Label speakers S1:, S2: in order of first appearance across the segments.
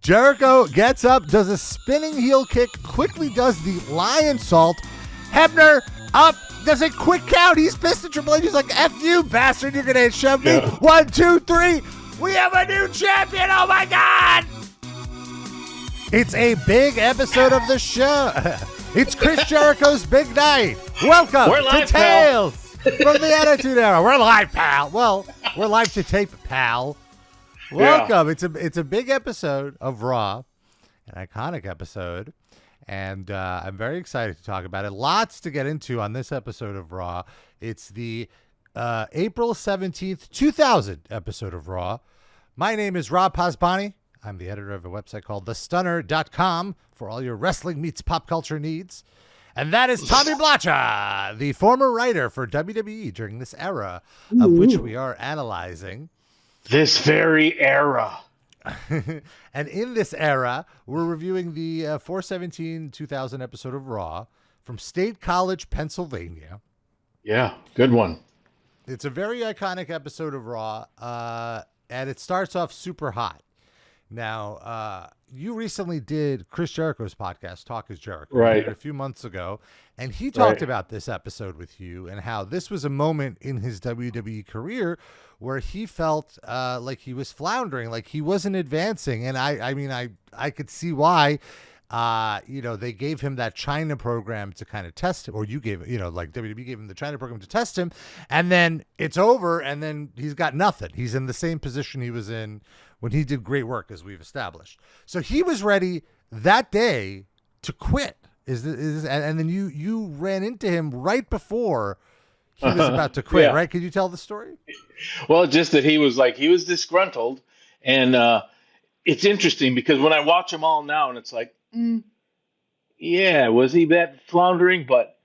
S1: Jericho gets up, does a spinning heel kick, quickly does the lion salt. Hebner up, does a quick count. He's pissed at Triple H. He's like, F you, bastard. You're going to shove me. 1, 2, 3. We have a new champion. Oh, my God. It's a big episode of the show. It's Chris Jericho's big night. Welcome to Tales from the Attitude Era. We're live, pal. Well, we're live to tape, pal. Welcome. Yeah. It's a big episode of Raw, an iconic episode, and I'm very excited to talk about it. Lots to get into on this episode of Raw. It's the April 17th, 2000 episode of Raw. My name is Rob Pasbani. I'm the editor of a website called thestunner.com for all your wrestling meets pop culture needs. And that is Tommy Blacha, the former writer for WWE during this era of which we are analyzing.
S2: This very era.
S1: And in this era, we're reviewing the 4/17/2000 episode of Raw from State College, Pennsylvania.
S2: Yeah, good one.
S1: It's a very iconic episode of Raw, and it starts off super hot. Now, you recently did Chris Jericho's podcast, Talk is Jericho,
S2: right,
S1: a few months ago, and he talked about this episode with you and how this was a moment in his WWE career where he felt like he was floundering, like he wasn't advancing. And I could see why. They gave him that China program to kind of test him, or you gave, like WWE gave him the China program to test him, and then it's over, and then he's got nothing. He's in the same position he was in when he did great work, as we've established. So he was ready that day to quit. And then you ran into him right before he was about to quit, right? Could you tell the story?
S2: Well, just that he was disgruntled, and it's interesting because when I watch them all now, and it's like, yeah, was he that floundering? But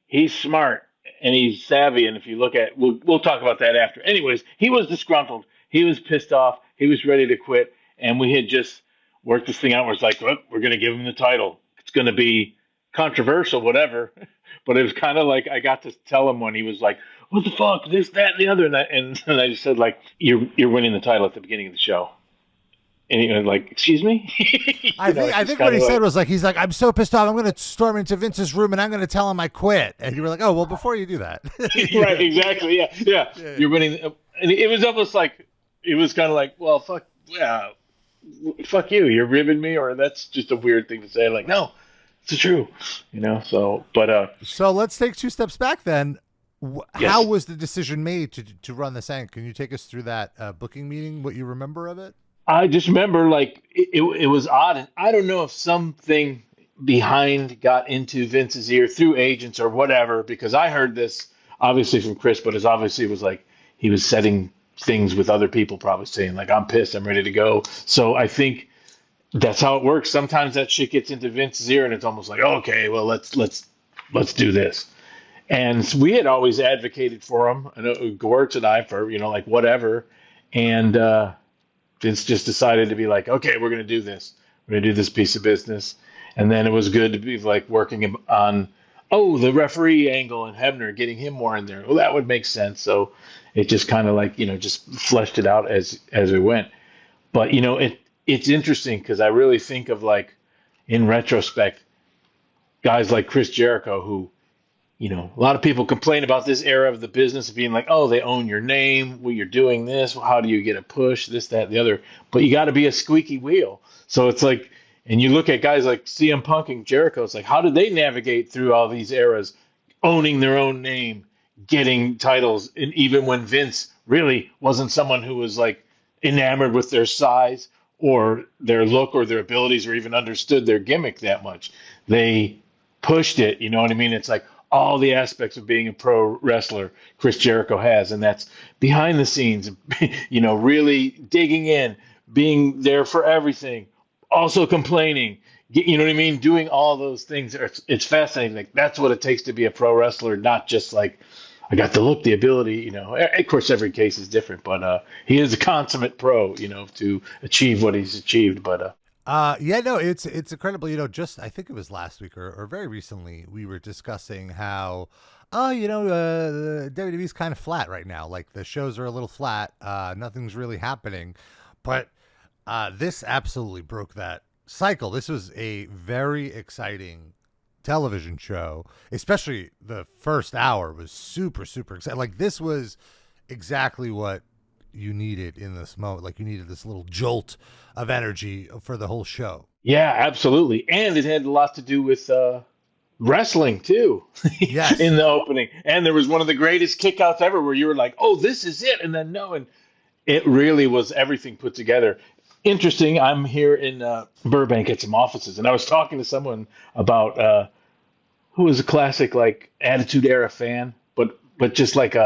S2: he's smart and he's savvy, and if you look at, we'll talk about that after. Anyways, he was disgruntled. He was pissed off. He was ready to quit, and we had just worked this thing out where it's like, look, we're going to give him the title. It's going to be controversial, whatever. But it was kind of like I got to tell him when he was like, what the fuck, this, that, and the other. And I just said, like, you're winning the title at the beginning of the show. And he was like, excuse me?
S1: I think what he said was like, he's like, I'm so pissed off. I'm going to storm into Vince's room and I'm going to tell him I quit. And you were like, oh, well, before you do that.
S2: Right, exactly. Yeah. You're winning. And it was almost like, it was kind of like, well, fuck you. You're ribbing me, or that's just a weird thing to say. Like, no, it's true, So let's take two steps back then.
S1: Yes. How was the decision made to run this angle? Can you take us through that booking meeting? What you remember of it?
S2: I just remember it was odd, and I don't know if something behind got into Vince's ear through agents or whatever, because I heard this obviously from Chris, but it was like he was setting things with other people, probably saying like, I'm pissed, I'm ready to go. So I think that's how it works. Sometimes that shit gets into Vince's ear and it's almost like, okay, well, let's do this. And we had always advocated for him. I know Gortz and I for, like whatever. And Vince just decided to be like, okay, we're going to do this. We're going to do this piece of business. And then it was good to be like working on, the referee angle and Hebner, getting him more in there. Well, that would make sense. So it just kind of like, just fleshed it out as it went. But, it's interesting because I really think of like, in retrospect, guys like Chris Jericho, who, a lot of people complain about this era of the business of being like, oh, they own your name. Well, you're doing this. Well, how do you get a push? This, that, the other. But you got to be a squeaky wheel. So it's like, and you look at guys like CM Punk and Jericho, it's like, how did they navigate through all these eras, owning their own name, getting titles, and even when Vince really wasn't someone who was like enamored with their size or their look or their abilities or even understood their gimmick that much. They pushed it, you know what I mean? It's like all the aspects of being a pro wrestler Chris Jericho has, and that's behind the scenes, really digging in, being there for everything, also complaining, you know what I mean? Doing all those things. It's fascinating. Like, that's what it takes to be a pro wrestler, not just like, I got the look, the ability, Of course, every case is different, but he is a consummate pro, to achieve what he's achieved. But
S1: it's incredible. Just I think it was last week or very recently we were discussing how, the WWE's kind of flat right now. Like the shows are a little flat. Nothing's really happening, but This absolutely broke that cycle. This was a very exciting television show, especially the first hour was super, super exciting. Like, this was exactly what you needed in this moment. Like, you needed this little jolt of energy for the whole show.
S2: Yeah, absolutely. And it had a lot to do with wrestling too.
S1: Yes.
S2: In the opening. And there was one of the greatest kickouts ever where you were like, oh, this is it. And then no, and it really was everything put together. Interesting. I'm here in Burbank at some offices, and I was talking to someone about who was a classic like Attitude Era fan, but just like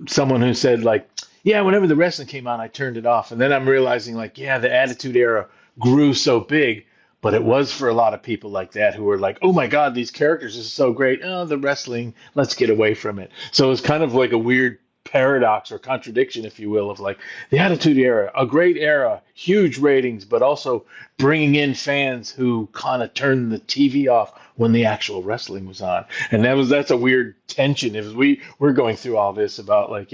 S2: someone who said like, yeah, whenever the wrestling came on, I turned it off, and then I'm realizing like, yeah, the Attitude Era grew so big, but it was for a lot of people like that who were like, oh my God, these characters are so great. Oh, the wrestling, let's get away from it. So it was kind of like a weird paradox or contradiction, if you will, of like the Attitude Era, a great era, huge ratings, but also bringing in fans who kind of turned the TV off when the actual wrestling was on. And that's a weird tension. If we're going through all this about like,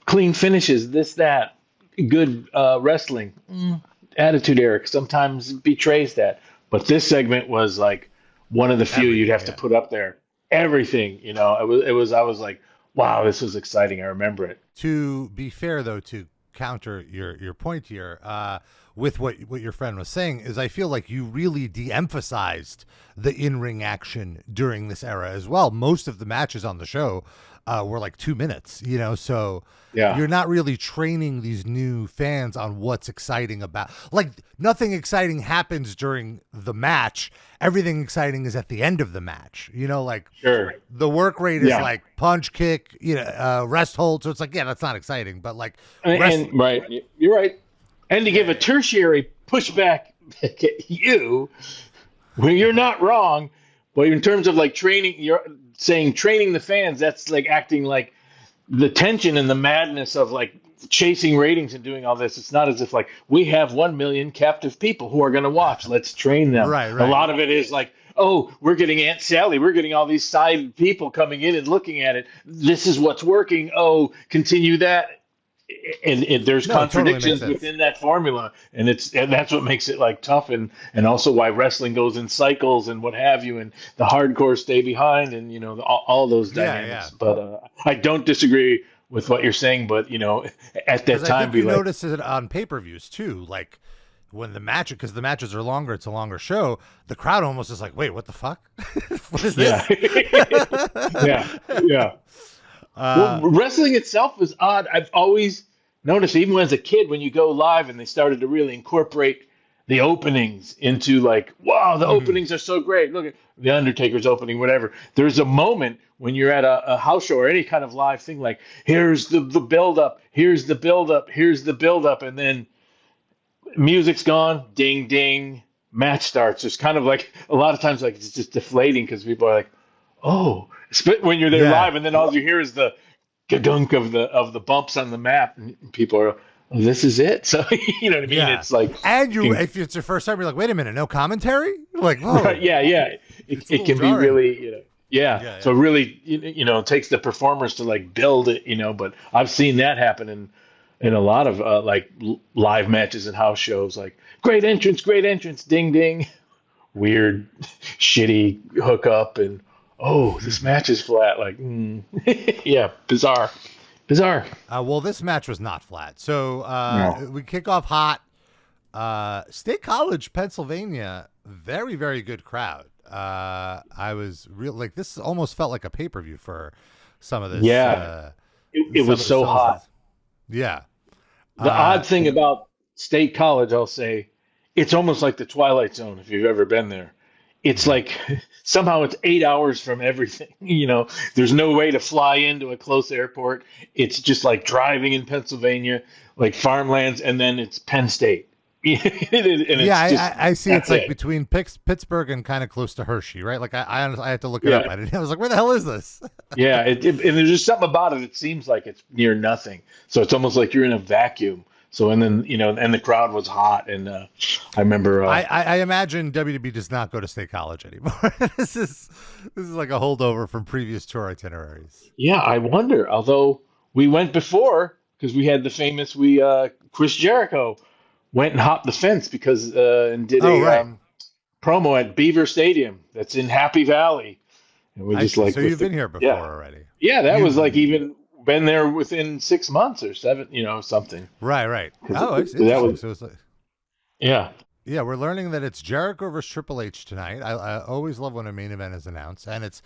S2: clean finishes, this, that, good wrestling, Attitude Era sometimes betrays that. But this segment was like one of the few you'd have to put up there. Everything, I was like, wow, this was exciting. I remember it.
S1: To be fair, though, to counter your point here, with what your friend was saying, is I feel like you really de-emphasized the in-ring action during this era as well. Most of the matches on the show were like 2 minutes, so you're not really training these new fans on what's exciting about. Like, nothing exciting happens during the match. Everything exciting is at the end of the match, like
S2: sure.
S1: The work rate is like punch, kick, rest hold. So it's like, yeah, that's not exciting, but like,
S2: and right. You're right. And to give a tertiary pushback at you, when you're not wrong, but in terms of like training, you're saying training the fans, that's like acting like the tension and the madness of like chasing ratings and doing all this. It's not as if like we have 1 million captive people who are going to watch. Let's train them.
S1: Right.
S2: A lot of it is like, oh, we're getting Aunt Sally. We're getting all these side people coming in and looking at it. This is what's working. Oh, continue that. And there's contradictions totally within that formula, and that's what makes it like tough, and also why wrestling goes in cycles and what have you, and the hardcore stay behind, and all those dynamics. But I don't disagree with what you're saying, but at that time,
S1: I think you notice it on pay-per-views too, like when because the matches are longer, it's a longer show. The crowd almost is like, wait, what the fuck? What is this?
S2: Yeah. Well, wrestling itself was odd. I've always noticed, even as a kid, when you go live and they started to really incorporate the openings into like, wow, the openings are so great. Look at the Undertaker's opening, whatever. There's a moment when you're at a house show or any kind of live thing, like here's the build-up, here's the build-up, here's the build-up, and then music's gone, ding, ding, match starts. It's kind of like a lot of times like it's just deflating because people are like, oh, when you're there live, and then all you hear is the gadunk of the bumps on the map, and people are, oh, this is it. So you know what I mean? Yeah. It's like,
S1: and if it's your first time, you're like, wait a minute, no commentary? Like, whoa.
S2: Right, yeah. It can be really, So it really, it takes the performers to like build it, But I've seen that happen in a lot of like live matches and house shows. Like great entrance, ding ding, weird, shitty hookup, and oh, this match is flat. Like, yeah, bizarre.
S1: Well, this match was not flat. So we kick off hot. State College, Pennsylvania. Very, very good crowd. I was real like this almost felt like a pay-per-view for some of this.
S2: Yeah, it was so hot.
S1: Yeah.
S2: The odd thing about State College, I'll say, it's almost like the Twilight Zone if you've ever been there. It's like somehow it's 8 hours from everything. There's no way to fly into a close airport. It's just like driving in Pennsylvania, like farmlands, and then it's Penn State.
S1: I see. It's like between Pittsburgh and kind of close to Hershey, right? Like I had to look it up. I was like, where the hell is this?
S2: Yeah, and there's just something about it. It seems like it's near nothing. So it's almost like you're in a vacuum. So and then and the crowd was hot, and I remember.
S1: I imagine WWE does not go to State College anymore. This is like a holdover from previous tour itineraries.
S2: Yeah, I wonder. Although we went before because we had the famous Chris Jericho went and hopped the fence because and did promo at Beaver Stadium that's in Happy Valley. And we just like
S1: so you've been here before already.
S2: Yeah, that was like even been there within 6 months or 7, something.
S1: Right. Oh, it's
S2: that was,
S1: so it's like,
S2: yeah.
S1: Yeah, we're learning that it's Jericho versus Triple H tonight. I always love when a main event is announced, and it's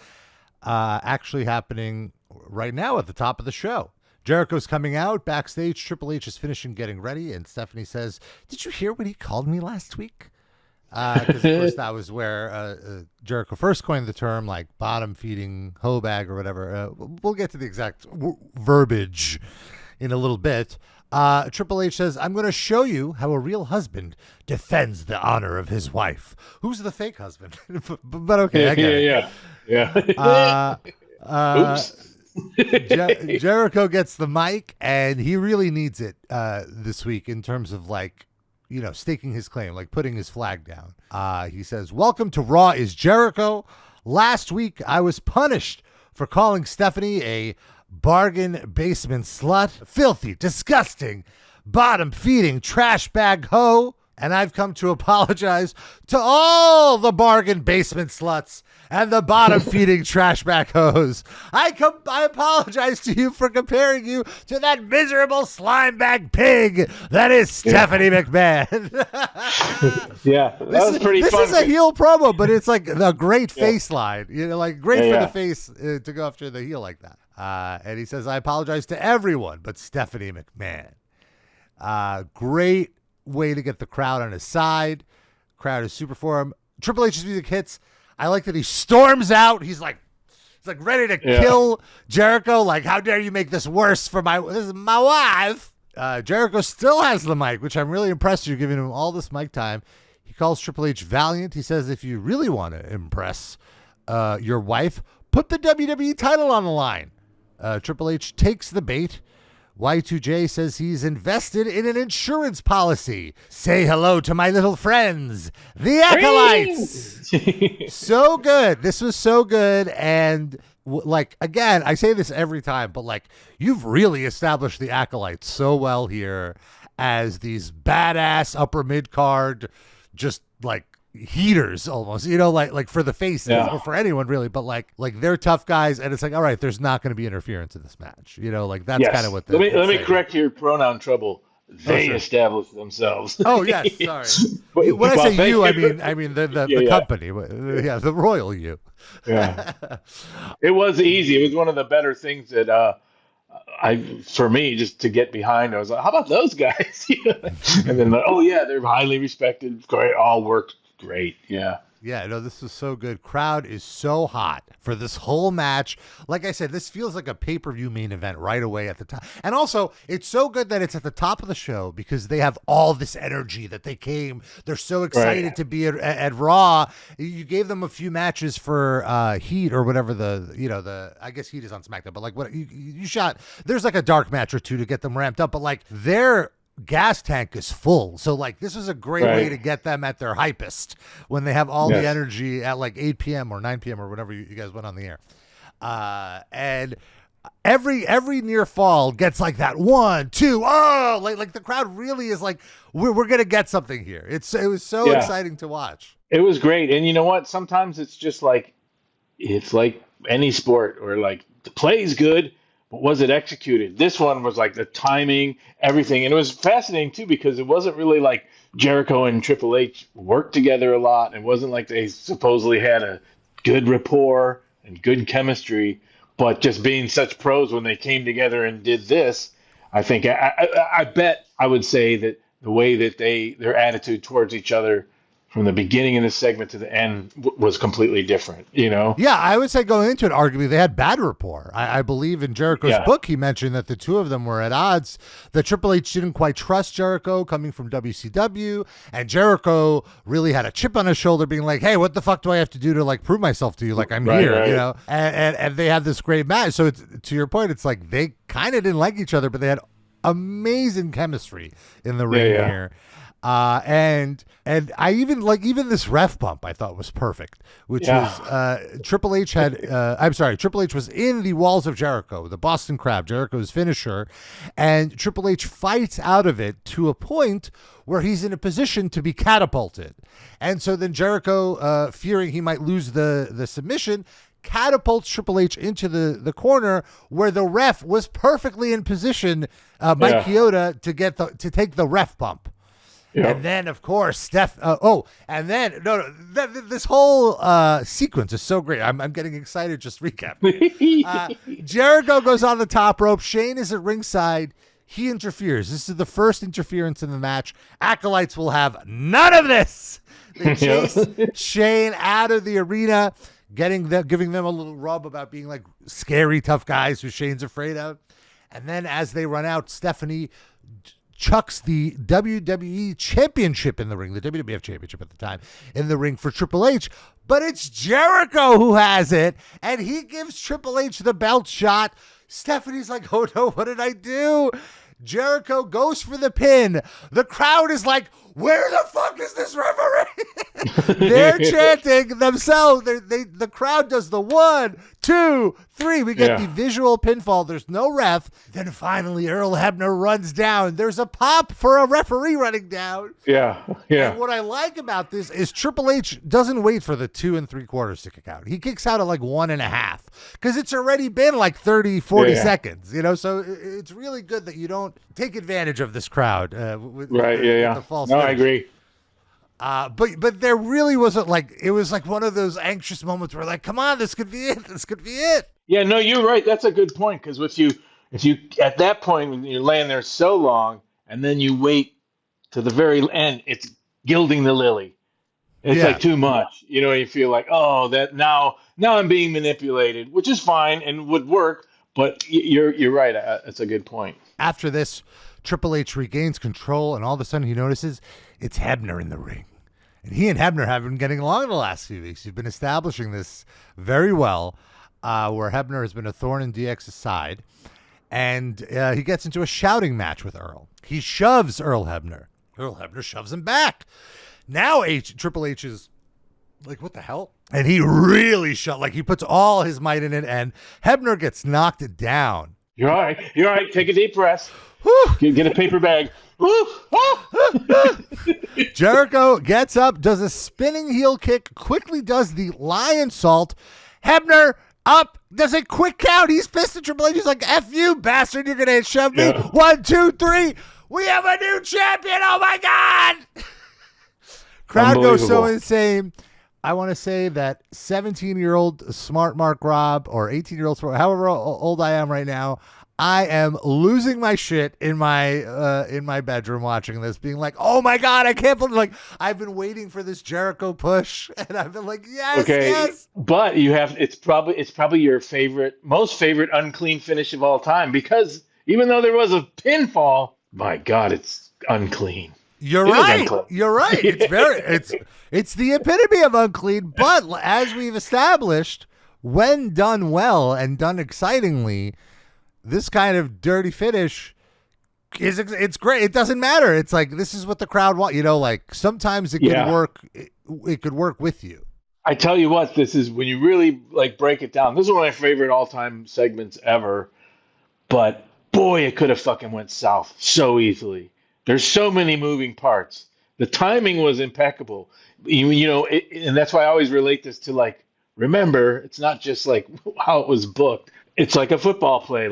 S1: actually happening right now at the top of the show. Jericho's coming out backstage. Triple H is finishing getting ready, and Stephanie says, "Did you hear what he called me last week?" Because of course that was where Jericho first coined the term, like bottom feeding hoe bag or whatever. We'll get to the exact verbiage in a little bit. Triple H says, "I'm going to show you how a real husband defends the honor of his wife." Who's the fake husband? But okay, I get it.
S2: Yeah. Oops.
S1: Jericho gets the mic, and he really needs it this week in terms of staking his claim, like putting his flag down. He says, "Welcome to Raw is Jericho. Last week, I was punished for calling Stephanie a bargain basement slut, filthy, disgusting, bottom-feeding trash bag hoe, and I've come to apologize to all the bargain basement sluts and the bottom-feeding trash bag hoes. I apologize to you for comparing you to that miserable slime bag pig that is Stephanie McMahon."
S2: Yeah, that was pretty fun.
S1: This is a heel promo, but it's like a great face line. Great for the face to go after the heel like that. And he says, "I apologize to everyone but Stephanie McMahon." Great way to get the crowd on his side. Crowd is super for him. Triple H's music hits. I like that he storms out. He's like ready to kill Jericho. Like, how dare you make this worse for this is my wife. Jericho still has the mic, which I'm really impressed. You're giving him all this mic time. He calls Triple H valiant. He says, if you really want to impress your wife, put the WWE title on the line. Triple H takes the bait. Y2J says he's invested in an insurance policy. Say hello to my little friends, the Acolytes. So good. This was so good. And again, I say this every time, but you've really established the Acolytes so well here as these badass upper mid card, just heaters almost, for the faces or for anyone really, but they're tough guys, and it's all right, there's not going to be interference in this match, that's kind of what
S2: let me correct your pronoun trouble. They established themselves.
S1: Oh yes, sorry. When I say you, I mean the company, the royal you.
S2: Yeah. It was easy. It was one of the better things that for me, just to get behind. I was like, how about those guys? And then they're highly respected. Great, all worked great. Yeah.
S1: Yeah, this is so good. Crowd is so hot for this whole match. Like I said, this feels like a pay-per-view main event right away at the top. And also, it's so good that it's at the top of the show because they have all this energy that they came. They're so excited to be at Raw. You gave them a few matches for Heat or whatever I guess Heat is on SmackDown, but what you shot, there's a dark match or two to get them ramped up, but they're gas tank is full. So this was a great way to get them at their hypest when they have all the energy at 8 p.m. or 9 p.m. or whenever you guys went on the air. And every near fall gets that 1, 2, the crowd really is we're going to get something here. It was so exciting to watch.
S2: It was great. And you know what? Sometimes it's just it's like any sport or the play's good, but was it executed? This one was the timing, everything. And it was fascinating, too, because it wasn't really Jericho and Triple H worked together a lot. It wasn't they supposedly had a good rapport and good chemistry, but just being such pros when they came together and did this, I think, I bet I would say that the way that their attitude towards each other from the beginning of the segment to the end was completely different,
S1: Yeah, I would say going into it, arguably, they had bad rapport. I believe in Jericho's book, he mentioned that the two of them were at odds, that Triple H didn't quite trust Jericho coming from WCW, and Jericho really had a chip on his shoulder being hey, what the fuck do I have to do to prove myself to you? I'm here, And they had this great match. So to your point, it's they kind of didn't like each other, but they had amazing chemistry in the ring here. And I even this ref bump I thought was perfect, which was Triple H had Triple H was in the Walls of Jericho, the Boston Crab, Jericho's finisher, and Triple H fights out of it to a point where he's in a position to be catapulted. And so then Jericho, fearing he might lose the submission, catapults Triple H into the corner where the ref was perfectly in position, Mike Chioda, to take the ref bump. Yeah. And then, of course, this whole sequence is so great. I'm getting excited just recapping. Jericho goes on the top rope. Shane is at ringside. He interferes. This is the first interference in the match. Acolytes will have none of this. They chase Shane out of the arena, giving them a little rub about being like scary, tough guys who Shane's afraid of. And then as they run out, Stephanie chucks the WWE Championship in the ring, the WWF Championship at the time, in the ring for Triple H. But it's Jericho who has it, and he gives Triple H the belt shot. Stephanie's like, oh no, what did I do? Jericho goes for the pin. The crowd is like, where the fuck is this referee? They're chanting themselves. The crowd does the 1, 2, 3. We get the visual pinfall. There's no ref. Then finally, Earl Hebner runs down. There's a pop for a referee running down. Yeah. And what I like about this is Triple H doesn't wait for the 2 3/4 to kick out. He kicks out at like 1.5 because it's already been like 30, 40 seconds. So it's really good that you don't take advantage of this crowd. With the false finish.
S2: I agree.
S1: But there really wasn't it was like one of those anxious moments where come on, this could be it. This could be it.
S2: Yeah, no, you're right. That's a good point. Because if you at that point, when you're laying there so long and then you wait to the very end, it's gilding the lily. It's like too much. You feel like, oh, that now I'm being manipulated, which is fine and would work. But you're right. That's a good point.
S1: After this, Triple H regains control, and all of a sudden he notices it's Hebner in the ring. And he and Hebner have been getting along the last few weeks. He's been establishing this very well, where Hebner has been a thorn in DX's side. And he gets into a shouting match with Earl. He shoves Earl Hebner. Earl Hebner shoves him back. Now Triple H is like, what the hell? And he really he puts all his might in it, and Hebner gets knocked down.
S2: You're all right. You're all right. Take a deep breath. Get a paper bag.
S1: Jericho gets up, does a spinning heel kick, quickly does the lion salt. Hebner up, does a quick count. He's pissed at Triple H. He's like, F you, bastard. You're going to shove me. 1, 2, 3. We have a new champion. Oh, my God. Crowd goes so insane. I want to say that 17-year-old Smart Mark Rob, or 18-year-old, however old I am right now, I am losing my shit in my bedroom watching this, being like, "Oh my God, I can't believe!" I've been waiting for this Jericho push, and I've been like, "Yes."
S2: But it's probably your most favorite unclean finish of all time, because even though there was a pinfall, my God, it's unclean.
S1: You're right. You're right. It's the epitome of unclean. But as we've established, when done well and done excitingly, this kind of dirty finish it's great. It doesn't matter. It's like, this is what the crowd want. Sometimes it could work. It could work with you.
S2: I tell you what, this is when you really break it down. This is one of my favorite all-time segments ever. But boy, it could have fucking went south so easily. There's so many moving parts. The timing was impeccable. And that's why I always relate this to remember, it's not just how it was booked. It's like a football play,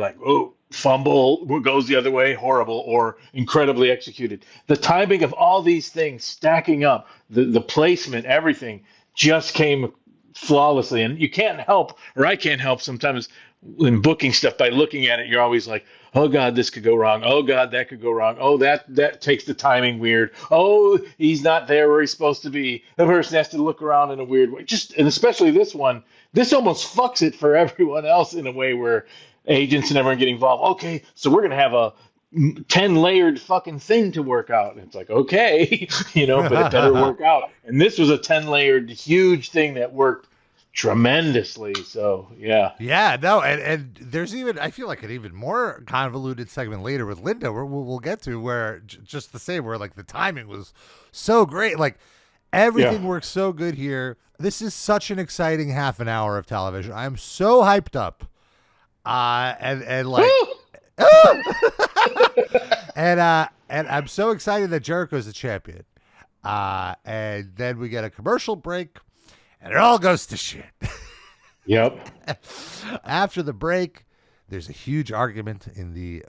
S2: fumble goes the other way, horrible, or incredibly executed. The timing of all these things stacking up, the placement, everything just came flawlessly. And you can't help, or I can't help sometimes when booking stuff, by looking at it, you're always like, oh God, this could go wrong. Oh God, that could go wrong. Oh, that takes the timing weird. Oh, he's not there where he's supposed to be. The person has to look around in a weird way. And especially this one, this almost fucks it for everyone else in a way where agents and everyone get involved. Okay, so we're going to have a 10-layered fucking thing to work out. And it's like, okay, but it better work out. And this was a 10-layered huge thing that worked tremendously. So yeah.
S1: Yeah, no, and there's even, I feel like an even more convoluted segment later with Linda where we'll get to, where just the same, where like the timing was so great. Like everything works so good here. This is such an exciting half an hour of television. I'm so hyped up. And like, and I'm so excited that Jericho's the champion. And then we get a commercial break and it all goes to shit.
S2: Yep.
S1: After the break, there's a huge argument in the,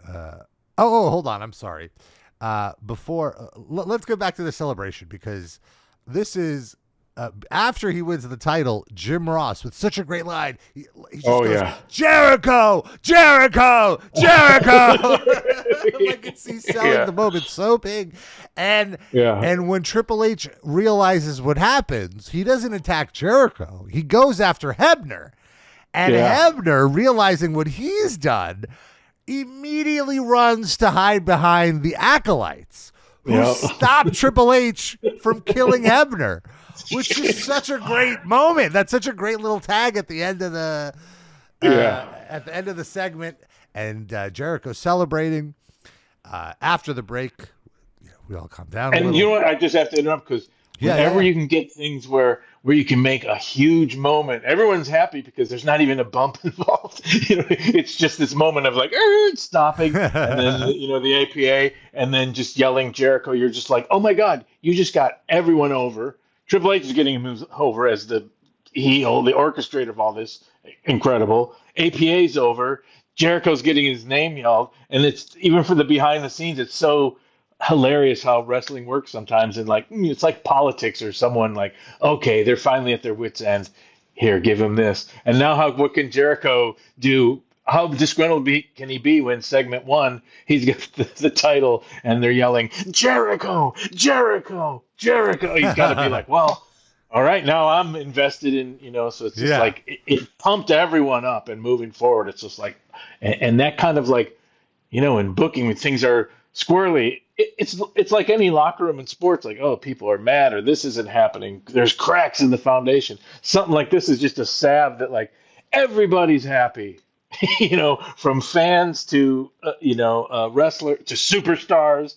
S1: hold on. I'm sorry. Before, let's go back to the celebration, because this is, after he wins the title, Jim Ross, with such a great line, he just goes, Jericho, Jericho, Jericho. Like he's selling the moment so big. And when Triple H realizes what happens, he doesn't attack Jericho. He goes after Hebner. And Hebner, realizing what he's done, immediately runs to hide behind the Acolytes, who stopped Triple H from killing Hebner. Which is such a great moment. That's such a great little tag at the end of the segment, and Jericho celebrating. After the break, we all calm down.
S2: And you know what? I just have to interrupt, because whenever you can get things where you can make a huge moment, everyone's happy because there's not even a bump involved. It's just this moment of like stopping, and then the APA, and then just yelling Jericho. You're just like, oh my God, you just got everyone over. Triple H is getting him over as the heel, the orchestrator of all this. Incredible. APA's over. Jericho's getting his name yelled. And it's, even for the behind the scenes, it's so hilarious how wrestling works sometimes. And like, it's like politics, or someone like, okay, they're finally at their wits' end. Here, give him this. And now what can Jericho do? How disgruntled can he be when segment 1, he's got the title and they're yelling, Jericho, Jericho, Jericho. He's got to be like, well, all right, now I'm invested in, so it's just like, it pumped everyone up, and moving forward, it's just like, and that kind of like, in booking, when things are squirrely, it's like any locker room in sports, like, oh, people are mad, or this isn't happening. There's cracks in the foundation. Something like this is just a salve that like everybody's happy. From fans to, wrestler to superstars,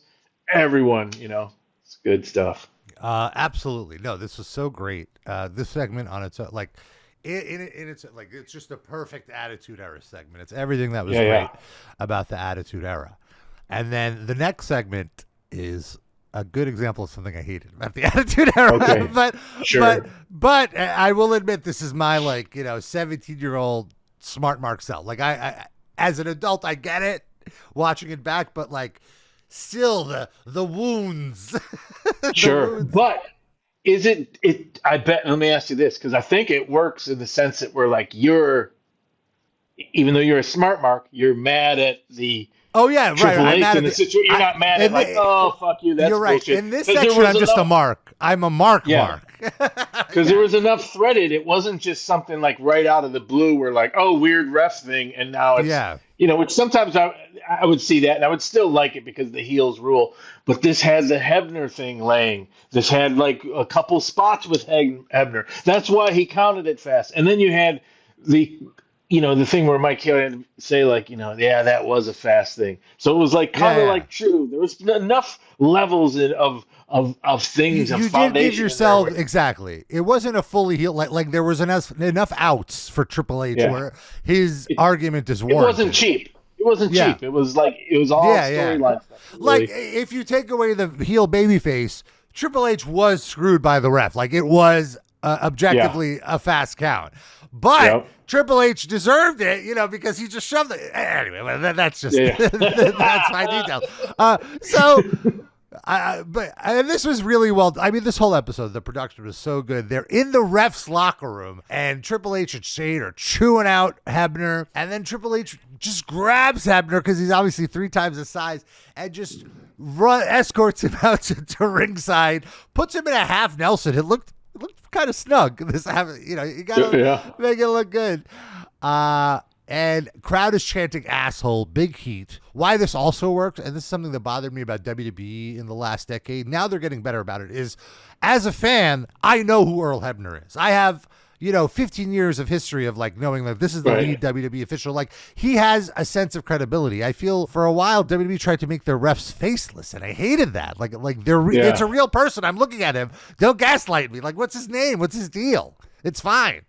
S2: everyone, it's good stuff.
S1: Absolutely. No, this was so great. This segment on its own, like, it's like, it's just a perfect Attitude Era segment. It's everything that was great about the Attitude Era. And then the next segment is a good example of something I hated about the Attitude Era. Okay. But I will admit, this is my 17-year-old smart Marcel. Like I as an adult, I get it watching it back, but like still the wounds.
S2: Sure. But is it I bet, let me ask you this, because I think it works in the sense that we're like, even though you're a smart Mark, you're mad at the Triple H in the situation. You're not mad at oh fuck you, that's
S1: you're right.
S2: bullshit.
S1: In this section, I'm just a Mark. I'm a Mark.
S2: Because there was enough threaded. It wasn't just something like right out of the blue where like, oh, weird ref thing, and now it's which sometimes I would see that and I would still like it because the heels rule. But this had the Hebner thing laying. This had like a couple spots with Hebner. That's why he counted it fast. And then you had the thing where Mike Hill had to say like, that was a fast thing. So it was like kind of like true. There was enough levels of things.
S1: You did give yourself exactly. It wasn't a fully healed like there was enough outs for Triple H where his argument is warranted.
S2: It wasn't cheap. It wasn't cheap. It was like it was all storyline stuff.
S1: Like if you take away the heel babyface, Triple H was screwed by the ref. Like it was objectively a fast count. But Triple H deserved it, because he just shoved it. Anyway, that's just that's my detail. And this was really well. I mean, this whole episode, the production was so good. They're in the ref's locker room, and Triple H and Shane are chewing out Hebner, and then Triple H just grabs Hebner because he's obviously 3 times his size, and just escorts him out to ringside, puts him in a half Nelson. It looked kind of snug. You gotta make it look good. And crowd is chanting asshole, big heat. Why this also works, and this is something that bothered me about WWE in the last decade. Now they're getting better about it, is as a fan, I know who Earl Hebner is. I have, 15 years of history of like knowing like this is the lead WWE official. Like he has a sense of credibility. I feel for a while WWE tried to make their refs faceless, and I hated that. Like it's a real person. I'm looking at him. Don't gaslight me. Like, what's his name? What's his deal? It's fine.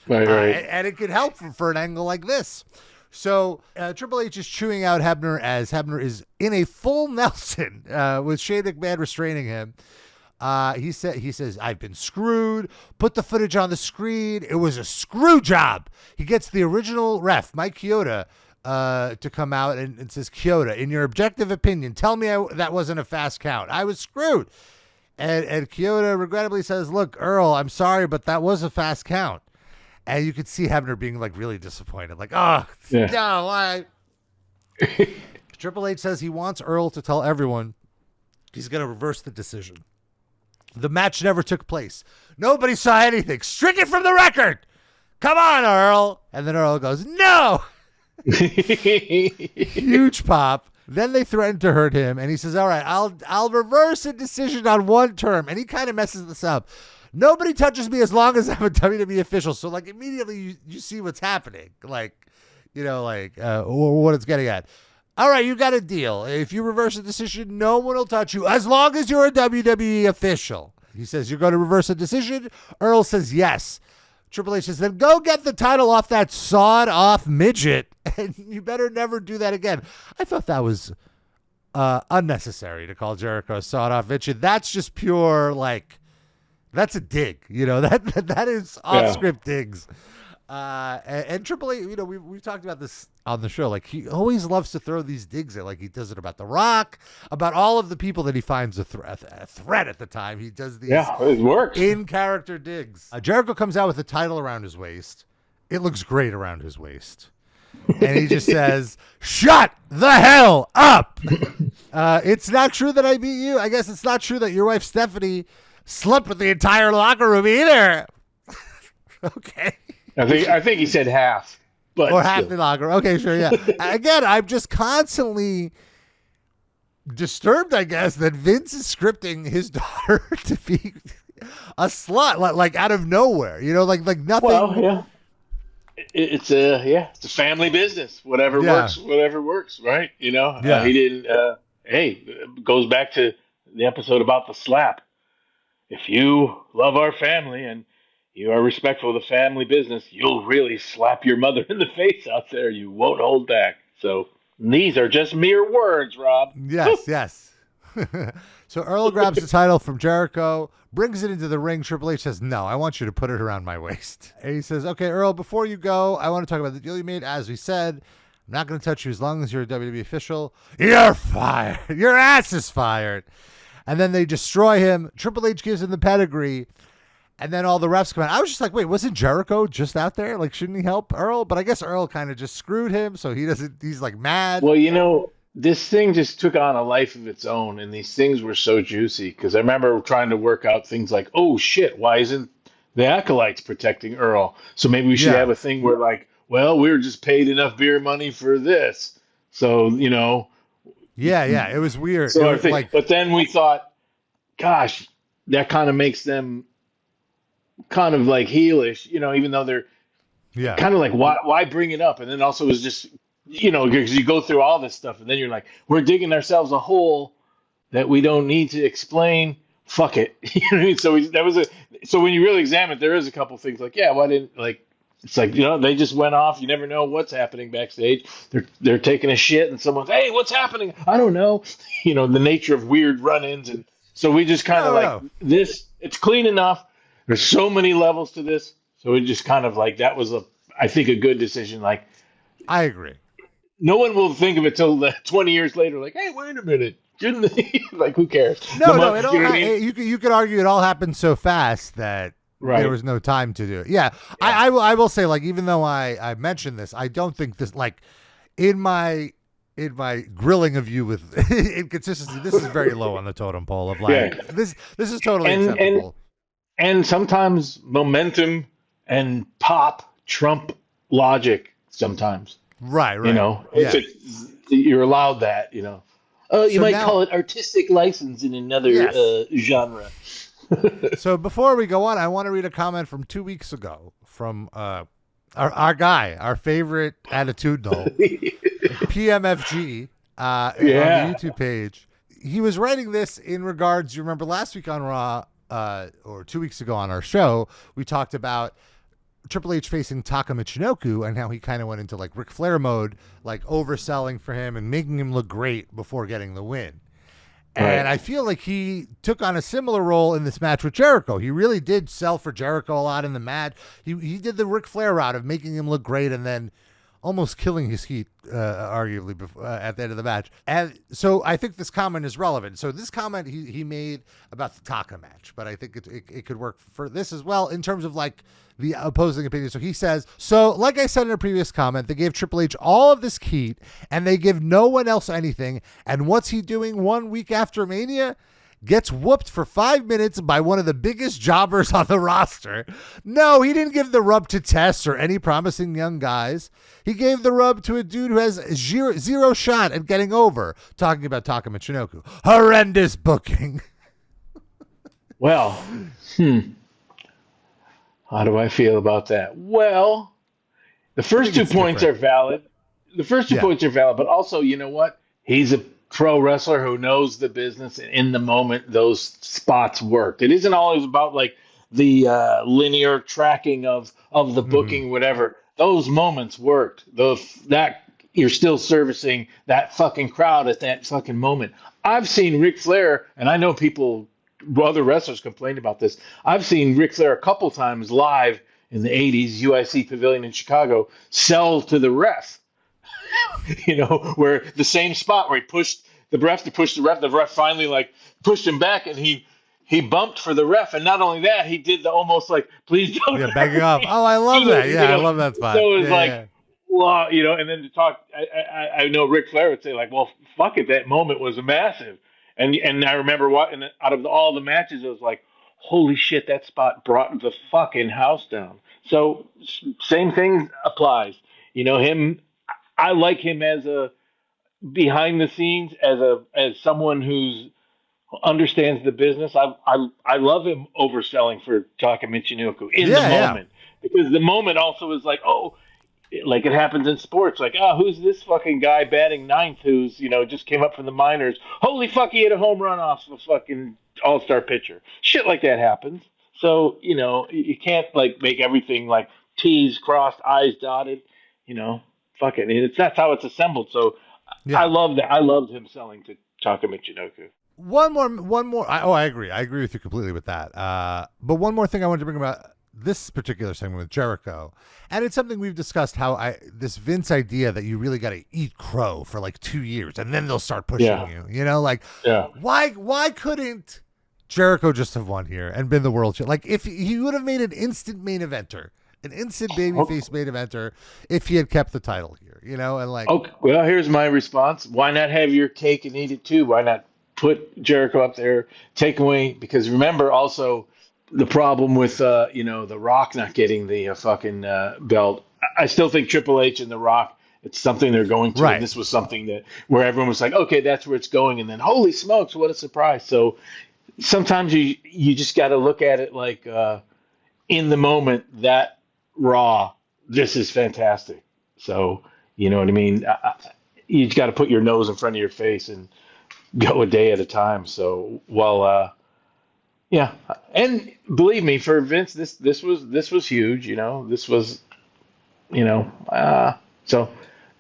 S2: Right.
S1: And it could help for an angle like this. So Triple H is chewing out Hebner as Hebner is in a full Nelson with Shane McMahon restraining him. He says, I've been screwed. Put the footage on the screen. It was a screw job. He gets the original ref, Mike Chioda, to come out and says, Chioda, in your objective opinion, tell me that wasn't a fast count. I was screwed. And Chioda regrettably says, look, Earl, I'm sorry, but that was a fast count. And you could see Hebner being like really disappointed. Like, no, why? Triple H says he wants Earl to tell everyone he's going to reverse the decision. The match never took place. Nobody saw anything. Strike it from the record. Come on, Earl. And then Earl goes, no. Huge pop. Then they threaten to hurt him. And he says, all right, I'll reverse a decision on one term. And he kind of messes this up. Nobody touches me as long as I'm a WWE official. So like immediately you see what's happening. Like, what it's getting at. All right, you got a deal. If you reverse a decision, no one will touch you as long as you're a WWE official. He says, you're going to reverse a decision? Earl says, yes. Triple H says, then go get the title off that sawed-off midget, and you better never do that again. I thought that was unnecessary to call Jericho a sawed-off midget. That's just pure, that's a dig. That is off-script digs. And Triple H, we've talked about this on the show. Like he always loves to throw these digs at, like he does it about The Rock, about all of the people that he finds a threat at the time. He does these
S2: it works.
S1: In-character digs. Jericho comes out with a title around his waist. It looks great around his waist. And he just says, shut the hell up. It's not true that I beat you. I guess it's not true that your wife Stephanie slept with the entire locker room either. Okay.
S2: I think he said half. But
S1: or half the locker. Okay, sure, yeah. Again, I'm just constantly disturbed, I guess, that Vince is scripting his daughter to be a slut, like out of nowhere. Like nothing.
S2: Well, yeah. It's a family business. Whatever works, right? He didn't. It goes back to the episode about the slap. If you love our family and you are respectful of the family business, you'll really slap your mother in the face out there. You won't hold back. So these are just mere words, Rob.
S1: Yes. So Earl grabs the title from Jericho, brings it into the ring. Triple H says, no, I want you to put it around my waist. And he says, okay, Earl, before you go, I want to talk about the deal you made. As we said, I'm not going to touch you as long as you're a WWE official. You're fired. Your ass is fired. And then they destroy him. Triple H gives him the pedigree. And then all the refs come out. I was just like, wait, wasn't Jericho just out there? Like, shouldn't he help Earl? But I guess Earl kind of just screwed him, so he's like mad.
S2: Well, this thing just took on a life of its own, and these things were so juicy. Because I remember trying to work out things like, oh, shit, why isn't the Acolytes protecting Earl? So maybe we should have a thing where, like, well, we were just paid enough beer money for this. So,
S1: Yeah, it was weird.
S2: So I think, but then we thought, gosh, that kind of makes them kind of like heelish, even though they're kind of like, why bring it up? And then also it was just, because you go through all this stuff and then you're like, we're digging ourselves a hole that we don't need to explain. Fuck it. So when you really examine it, there is a couple things like, why didn't it's like, they just went off. You never know what's happening backstage. They're taking a shit and someone's, hey, what's happening? I don't know. The nature of weird run-ins. And so we just kind of this, it's clean enough. There's so many levels to this. So it just kind of that was I think a good decision. Like,
S1: I agree.
S2: No one will think of it till 20 years later. Like, hey, wait a minute. Didn't they? Who cares?
S1: No, it all, you could argue it all happened so fast that there was no time to do it. Yeah. I will say, even though I mentioned this, I don't think this, in my grilling of you with inconsistency, this is very low on the totem pole of this is totally acceptable.
S2: And sometimes momentum and pop trump logic sometimes.
S1: Right.
S2: If you're allowed that, you might call it artistic license in another genre.
S1: So before we go on, I want to read a comment from 2 weeks ago from our guy, our favorite attitudinal, PMFG, on the YouTube page. He was writing this in regards, you remember last week on Raw, or 2 weeks ago on our show, we talked about Triple H facing Taka Michinoku and how he kind of went into like Ric Flair mode, like overselling for him and making him look great before getting the win. And I feel like he took on a similar role in this match with Jericho. He really did sell for Jericho a lot in the match. He did the Ric Flair route of making him look great and then almost killing his heat, arguably, at the end of the match. And so I think this comment is relevant. So this comment he made about the Taka match, but I think it could work for this as well in terms of like the opposing opinion. So he says, so like I said in a previous comment, they gave Triple H all of this heat and they give no one else anything. And what's he doing 1 week after Mania? Gets whooped for 5 minutes by one of the biggest jobbers on the roster. No, he didn't give the rub to Tess or any promising young guys. He gave the rub to a dude who has zero shot at getting over. Talking about Taka Michinoku. Horrendous booking.
S2: Well, how do I feel about that? Well, the first 2 points are valid. The first 2 points are valid, but also, you know what? He's a pro wrestler who knows the business, and in the moment those spots worked. It isn't always about like the linear tracking of the booking, whatever. Those moments worked. That you're still servicing that fucking crowd at that fucking moment. I've seen Ric Flair, and I know other wrestlers complained about this. I've seen Ric Flair a couple times live in the 80s, UIC Pavilion in Chicago, sell to the ref. Where the same spot where he pushed the ref to push the ref finally like pushed him back and he bumped for the ref. And not only that, he did the almost like, please don't.
S1: Yeah, backing up. Oh, I love that. Yeah, I love that spot.
S2: So it was well, and then to talk, I know Ric Flair would say like, well, fuck it. That moment was massive. And I remember out of all the matches, it was like, holy shit, that spot brought the fucking house down. So same thing applies. I like him as a behind the scenes, as someone who's understands the business. I love him overselling for Taka Michinoku in the moment, because the moment also is like, like it happens in sports, like, who's this fucking guy batting ninth who's just came up from the minors? Holy fuck, he hit a home run off the fucking all-star pitcher. Shit like that happens. So you can't like make everything like T's crossed, I's dotted. Fuck it. That's how it's assembled. So I love that. I loved him selling to Taka Michinoku.
S1: One more. I agree. I agree with you completely with that. But one more thing I wanted to bring about this particular segment with Jericho, and it's something we've discussed, how this Vince idea that you really got to eat crow for like 2 years and then they'll start pushing you. Why couldn't Jericho just have won here and been the world champion? Like if he would have made an instant main eventer. An instant babyface main eventer if he had kept the title here, and like.
S2: Okay, well, here's my response. Why not have your cake and eat it too? Why not put Jericho up there, take away? Because remember also the problem with The Rock not getting the fucking belt. I still think Triple H and The Rock, it's something they're going to.
S1: Right.
S2: And this was something where everyone was like, okay, that's where it's going, and then holy smokes, what a surprise! So sometimes you just got to look at it like in the moment that. Raw, this is fantastic. So, you know what I mean? You got to put your nose in front of your face and go a day at a time. So, and believe me, for Vince, this was huge. This was, so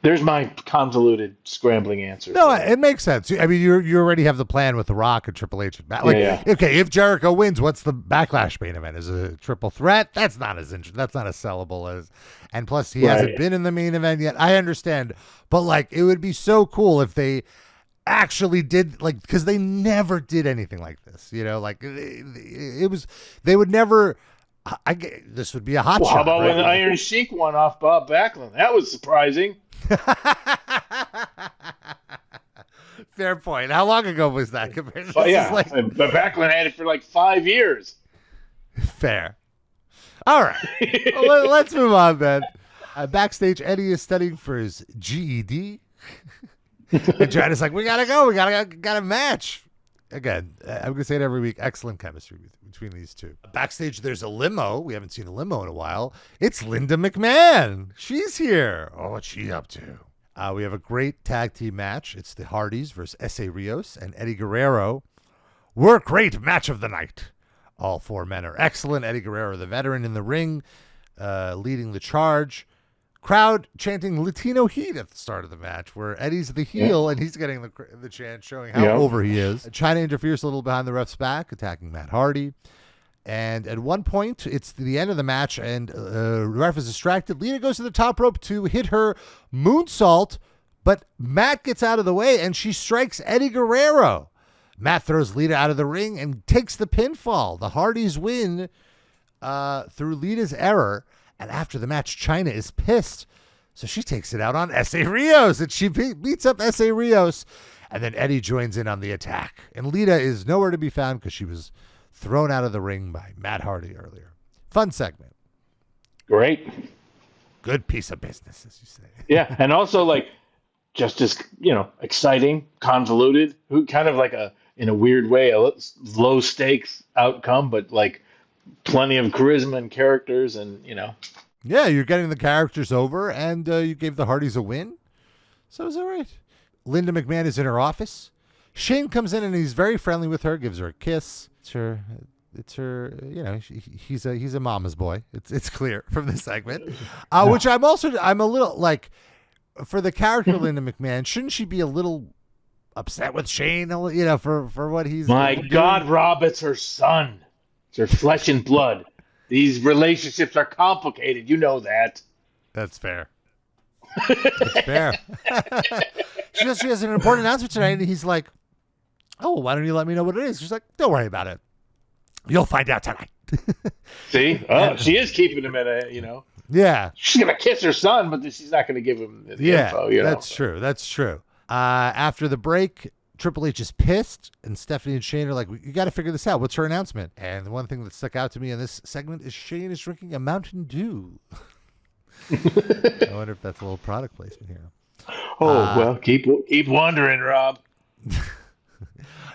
S2: there's my convoluted, scrambling answer.
S1: No, it makes sense. I mean, you already have the plan with The Rock and Triple H. Okay, if Jericho wins, what's the Backlash main event? Is it a triple threat? That's not as interesting. That's not as sellable as. And plus, he hasn't been in the main event yet. I understand, but like, it would be so cool if they actually did, like, because they never did anything like this. Like it was. They would never. This would be a hot shot.
S2: How about when the Iron Sheik won off Bob Backlund? That was surprising.
S1: Fair point. How long ago was that? Compared to
S2: but Backlund had it for like 5 years.
S1: Fair. All right. Well, let's move on then. Backstage, Eddie is studying for his GED. And John is like, we gotta go. We got a match. again, I'm going to say it every week, excellent chemistry between these two. Backstage, there's a limo. We haven't seen a limo in a while. It's Linda McMahon. She's here. Oh, what's she up to? We have a great tag team match. It's the Hardys versus Essa Rios and Eddie Guerrero. Work great match of the night. All four men are excellent. Eddie Guerrero, the veteran in the ring, leading the charge. Crowd chanting Latino Heat at the start of the match, where Eddie's the heel and he's getting the chant showing how over he is. Chyna interferes a little behind the ref's back, attacking Matt Hardy. And at one point, it's the end of the match, and the ref is distracted. Lita goes to the top rope to hit her moonsault, but Matt gets out of the way, and she strikes Eddie Guerrero. Matt throws Lita out of the ring and takes the pinfall. The Hardys win through Lita's error. And after the match, Chyna is pissed, so she takes it out on Essa Rios, and she beats up Essa Rios. And then Eddie joins in on the attack. And Lita is nowhere to be found because she was thrown out of the ring by Matt Hardy earlier. Fun segment.
S2: Great.
S1: Good piece of business, as you say.
S2: Yeah, and also like just as, exciting, convoluted, kind of like in a weird way, a low stakes outcome, but like plenty of charisma and characters and,
S1: Yeah, you're getting the characters over, and you gave the Hardys a win. So it was all right. Linda McMahon is in her office. Shane comes in, and he's very friendly with her, gives her a kiss. It's her, he's a mama's boy. It's clear from this segment. Which I'm a little, like, for the character Linda McMahon, shouldn't she be a little upset with Shane, for what he's
S2: My God, Rob, it's her son. It's her flesh and blood. These relationships are complicated. You know that.
S1: That's fair. That's fair. She has an important announcement tonight, and he's like, oh, why don't you let me know what it is? She's like, don't worry about it. You'll find out tonight.
S2: See? Oh, she is keeping him at a,
S1: Yeah.
S2: She's going to kiss her son, but she's not going to give him the info,
S1: That's true. That's true. After the break, Triple H is pissed, and Stephanie and Shane are like, you got to figure this out. What's her announcement? And the one thing that stuck out to me in this segment is Shane is drinking a Mountain Dew. I wonder if that's a little product placement here.
S2: Oh, well, keep wondering, Rob.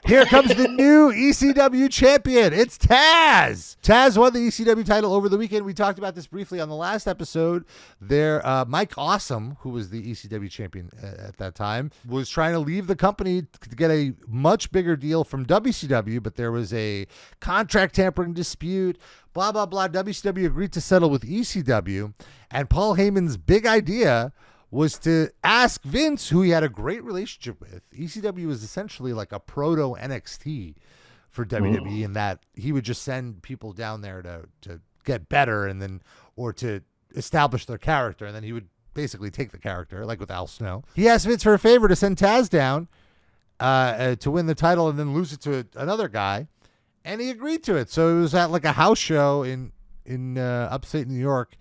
S1: Here comes the new ECW champion. It's Taz. Taz won the ECW title over the weekend. We talked about this briefly on the last episode. Mike Awesome, who was the ECW champion at that time, was trying to leave the company to get a much bigger deal from WCW, but there was a contract tampering dispute. Blah, blah, blah. WCW agreed to settle with ECW, and Paul Heyman's big idea was to ask Vince, who he had a great relationship with. ECW was essentially like a proto NXT for WWE, in that he would just send people down there to get better or to establish their character, and then he would basically take the character, like with Al Snow. He asked Vince for a favor to send Taz down to win the title and then lose it to another guy, and he agreed to it. So it was at like a house show in upstate New York,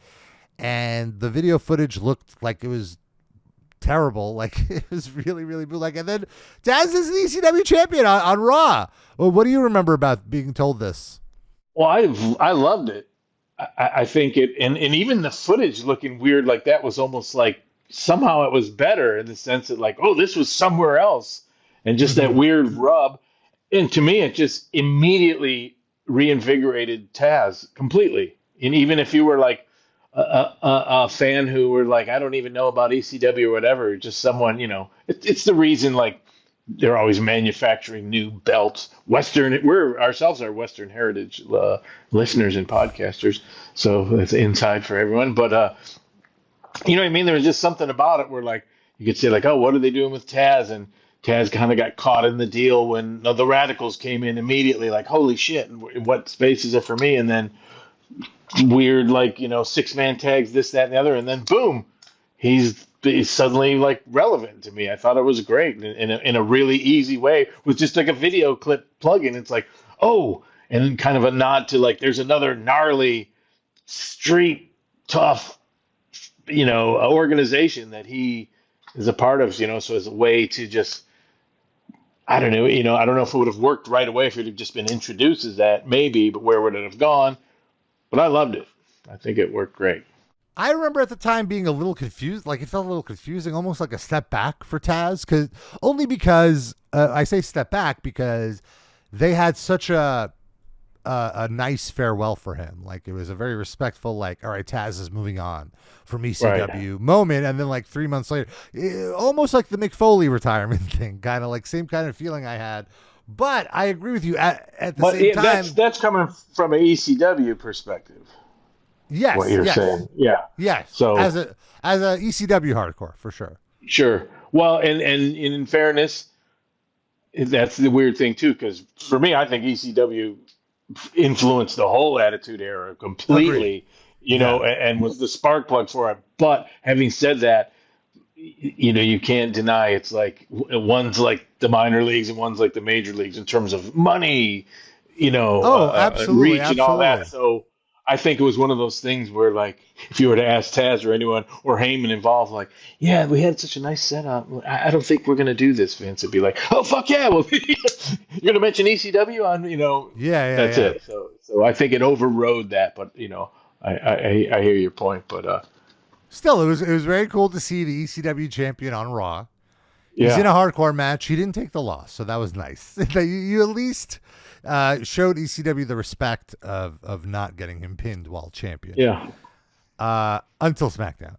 S1: and the video footage looked like it was terrible. Like, it was really, really bootleg. And then Taz is the ECW champion on Raw. Well, what do you remember about being told this?
S2: Well, I loved it. I think it, and even the footage looking weird like that was almost like somehow it was better in the sense that like, oh, this was somewhere else, and just that weird rub. And to me, it just immediately reinvigorated Taz completely. And even if you were like a fan who were like, I don't even know about ECW or whatever, just someone, it's the reason like they're always manufacturing new belts. We're ourselves are Western heritage listeners and podcasters, so it's inside for everyone. But you know what I mean? There was just something about it where like you could say like, oh, what are they doing with Taz? And Taz kind of got caught in the deal when the Radicals came in immediately, like, holy shit, what space is it for me? And then weird, like, 6-man tags, this, that, and the other, and then boom, he's suddenly like relevant to me. I thought it was great in a really easy way with just like a video clip plug-in. It's like, oh, and kind of a nod to like there's another gnarly street tough, organization that he is a part of, so as a way to just, I don't know, I don't know if it would have worked right away if it had just been introduced as that, maybe, but where would it have gone? But I loved it. I think it worked great.
S1: I remember at the time being a little confused. Like, it felt a little confusing, almost like a step back for Taz. Because I say step back because they had such a nice farewell for him. Like, it was a very respectful, like, all right, Taz is moving on from ECW moment. And then like 3 months later, almost like the Mick Foley retirement thing, kind of like same kind of feeling I had. But I agree with you at the same time.
S2: That's coming from an ECW perspective.
S1: Yes.
S2: What you're saying. Yeah.
S1: Yes.
S2: So
S1: as a ECW hardcore, for sure.
S2: Sure. Well, and in fairness, that's the weird thing too, because for me, I think ECW influenced the whole Attitude Era completely, you know, and was the spark plug for it. But having said that, you know, you can't deny it's like one's like the minor leagues and one's like the major leagues in terms of money, you know,
S1: absolutely,
S2: reach and all that. So I think it was one of those things where, like, if you were to ask Taz or anyone or Heyman involved, like, yeah, we had such a nice setup. I don't think we're going to do this, Vince. It'd be like, oh, fuck yeah. Well, you're going to mention ECW on, you know, that's it. So I think it overrode that. But, you know, I hear your point. But
S1: still, it was very cool to see the ECW champion on Raw.
S2: Yeah.
S1: He's in a hardcore match. He didn't take the loss, so that was nice. You at least showed ECW the respect of not getting him pinned while champion.
S2: Yeah.
S1: Until SmackDown.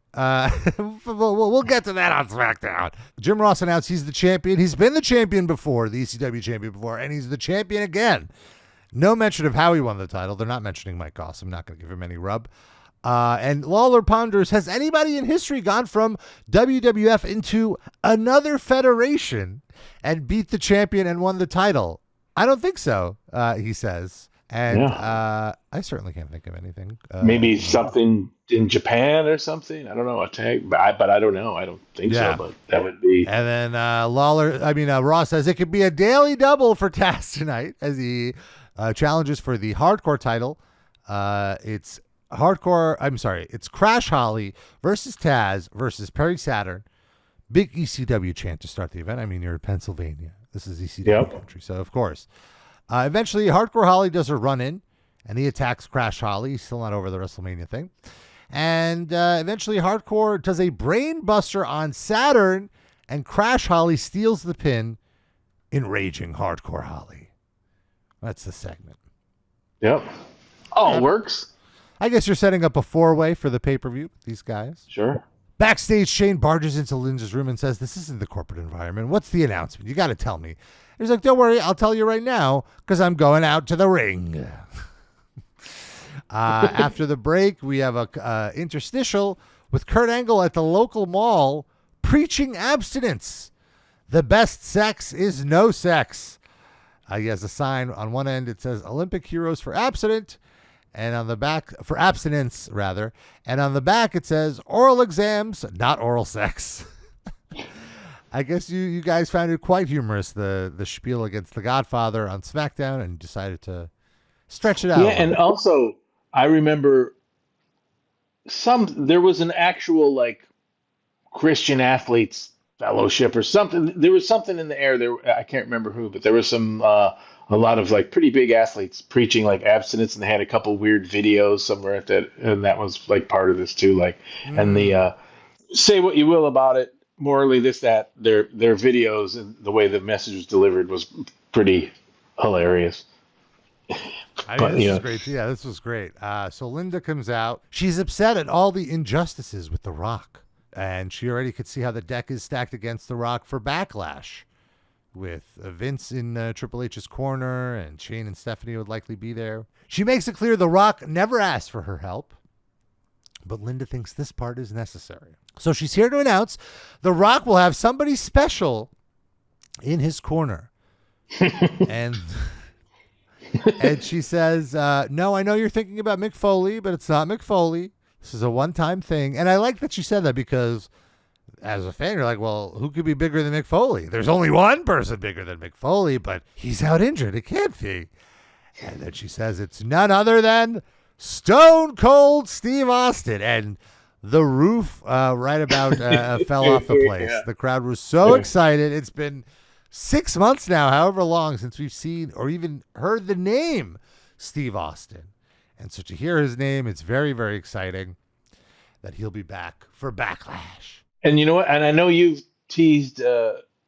S1: We'll get to that on SmackDown. Jim Ross announced he's the champion. He's been the champion before, the ECW champion before, and he's the champion again. No mention of how he won the title. They're not mentioning Mike Goss. I'm not going to give him any rub. And Lawler ponders, has anybody in history gone from WWF into another federation and beat the champion and won the title? I don't think so, he says. And I certainly can't think of anything.
S2: Maybe something in Japan or something. I don't know. A tag, but I don't know. I don't think so, but that would be.
S1: And then Ross says it could be a daily double for Taz tonight as he challenges for the hardcore title. It's Crash Holly versus Taz versus Perry Saturn. Big ECW chant to start the event. I mean, you're in Pennsylvania. This is ECW country, so of course. Eventually, Hardcore Holly does a run-in, and he attacks Crash Holly. He's still not over the WrestleMania thing. And eventually, Hardcore does a brain buster on Saturn, and Crash Holly steals the pin, enraging Hardcore Holly. That's the segment.
S2: Yep. Oh, it works.
S1: I guess you're setting up a four-way for the pay-per-view with these guys.
S2: Sure.
S1: Backstage, Shane barges into Linda's room and says, this isn't the corporate environment. What's the announcement? You got to tell me. He's like, don't worry, I'll tell you right now because I'm going out to the ring. After the break, we have a interstitial with Kurt Angle at the local mall preaching abstinence. The best sex is no sex. He has a sign on one end. It says Olympic Heroes for Abstinent. And on the back, for abstinence, rather. And on the back, it says oral exams, not oral sex. I guess you guys found it quite humorous, the spiel against The Godfather on SmackDown, and decided to stretch it out.
S2: Yeah, and also, I remember there was an actual, like, Christian athletes fellowship or something. There was something in the air there. I can't remember who, but there was some... a lot of like pretty big athletes preaching like abstinence, and they had a couple weird videos somewhere at that, and that was like part of this too. Like, and the say what you will about it, morally that their videos and the way the message was delivered was pretty hilarious.
S1: This was great. Yeah, this was great. So Linda comes out. She's upset at all the injustices with The Rock, and she already could see how the deck is stacked against The Rock for Backlash. With Vince in Triple H's corner, and Shane and Stephanie would likely be there. She makes it clear The Rock never asked for her help, but Linda thinks this part is necessary. So she's here to announce The Rock will have somebody special in his corner. and she says, no, I know you're thinking about Mick Foley, but it's not Mick Foley. This is a one-time thing. And I like that she said that because... as a fan, you're like, well, who could be bigger than Mick Foley? There's only one person bigger than Mick Foley, but he's out injured. It can't be. And then she says it's none other than Stone Cold Steve Austin. And the roof right about fell off the place. Yeah. The crowd was so excited. It's been 6 months now, however long, since we've seen or even heard the name Steve Austin. And so to hear his name, it's very, very exciting that he'll be back for Backlash.
S2: And you know what? And I know you've teased Linda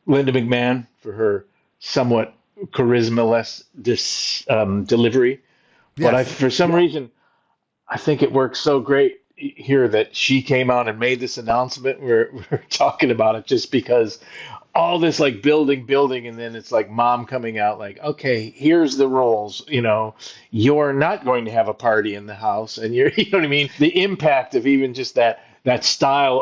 S2: McMahon for her somewhat charisma-less delivery.
S1: Yes.
S2: But for some reason, I think it works so great here that she came out and made this announcement. We're talking about it just because all this like building, and then it's like mom coming out like, okay, here's the rules. You're not going to have a party in the house, and you know what I mean? The impact of even just that style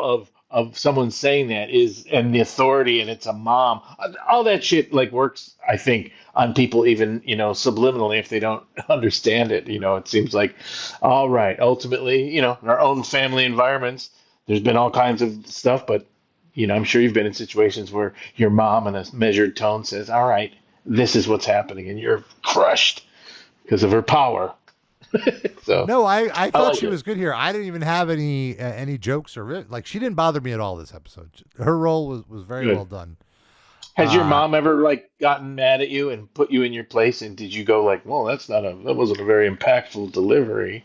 S2: of someone saying that and the authority, and it's a mom, all that shit like works, I think, on people even, subliminally if they don't understand it. It seems like, all right, ultimately, in our own family environments, there's been all kinds of stuff, but I'm sure you've been in situations where your mom in a measured tone says, all right, this is what's happening, and you're crushed because of her power. So
S1: no, I thought she was good here. I didn't even have any jokes or like she didn't bother me at all this episode. Her role was very
S2: good.
S1: Well done.
S2: Has your mom ever like gotten mad at you and put you in your place, and did you go like, well, that wasn't a very impactful delivery?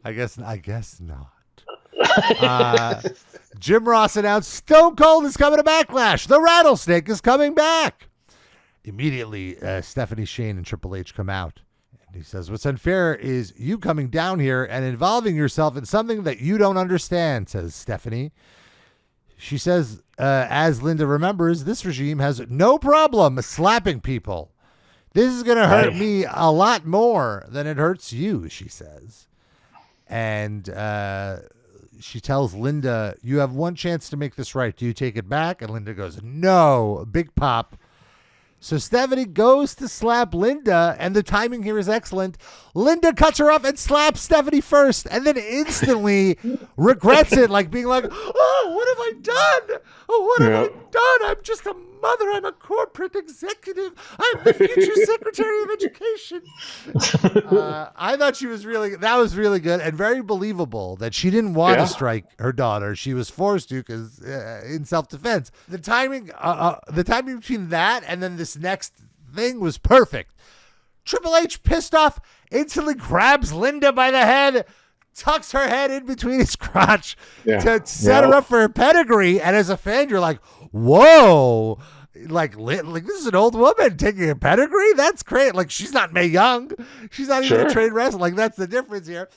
S1: I guess not. Jim Ross announced Stone Cold is coming to Backlash. The Rattlesnake is coming back. Immediately, Stephanie, Shane, and Triple H come out. And he says, what's unfair is you coming down here and involving yourself in something that you don't understand, says Stephanie. She says, as Linda remembers, this regime has no problem slapping people. This is going to hurt me a lot more than it hurts you, she says. And she tells Linda, you have one chance to make this right. Do you take it back? And Linda goes, no, big pop. So Stephanie goes to slap Linda, and the timing here is excellent. Linda cuts her off and slaps Stephanie first, and then instantly regrets it, like being like, oh, what have I done? Oh, what have I done? I'm just a mother. I'm a corporate executive. I'm the future Secretary of Education. I thought that was really good and very believable that she didn't want to strike her daughter. She was forced to because in self-defense. The timing between that and then this next thing was perfect. Triple H, pissed off, instantly grabs Linda by the head, tucks her head in between his crotch to set her up for a pedigree. And as a fan, you're like, whoa, like this is an old woman taking a pedigree? That's great. Like, she's not Mae Young. She's not even a trained wrestler. Like, that's the difference here.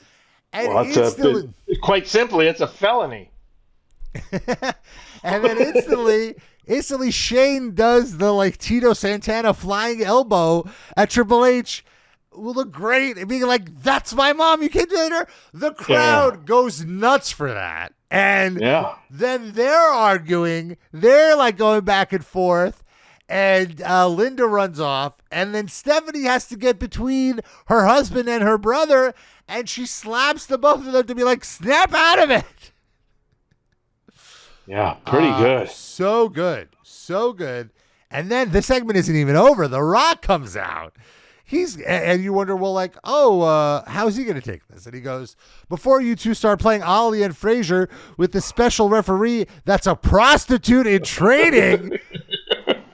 S1: And
S2: quite simply, it's a felony.
S1: And then instantly Shane does the like Tito Santana flying elbow at Triple H. Will look great and being like, that's my mom, you can't do her. The crowd goes nuts for that. And then they're arguing, they're like going back and forth, and Linda runs off, and then Stephanie has to get between her husband and her brother, and she slaps the both of them to be like, snap out of it.
S2: Yeah, pretty good.
S1: So good. And then the segment isn't even over. The Rock comes out. And you wonder, well, like, how's he going to take this? And he goes, before you two start playing Ollie and Frazier with the special referee that's a prostitute in training.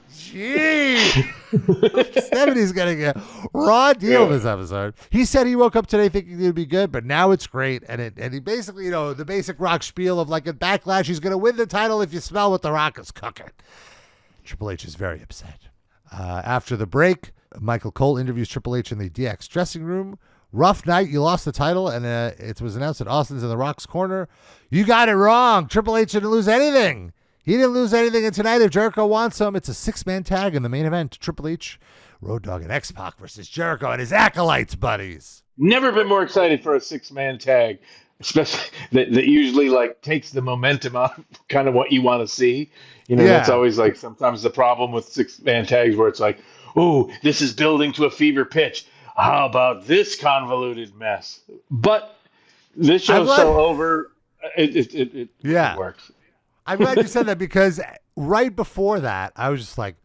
S1: Gee. Stephanie's getting a raw deal this episode. He said he woke up today thinking it would be good, but now it's great. And he basically, the basic Rock spiel of like a Backlash, he's going to win the title if you smell what the Rock is cooking. Triple H is very upset. After the break, Michael Cole interviews Triple H in the DX dressing room. Rough night, you lost the title, and it was announced that Austin's in the Rock's corner. You got it wrong. Triple H didn't lose anything. He didn't lose anything, and tonight, if Jericho wants him, it's a 6-man tag in the main event. Triple H, Road Dogg, and X-Pac versus Jericho and his Acolytes buddies.
S2: Never been more excited for a 6-man tag, especially that usually like takes the momentum out of kind of what you want to see. That's always like sometimes the problem with 6-man tags where it's like, oh, this is building to a fever pitch. How about this convoluted mess? But this show's so over, it works.
S1: I'm glad you said that because right before that, I was just like,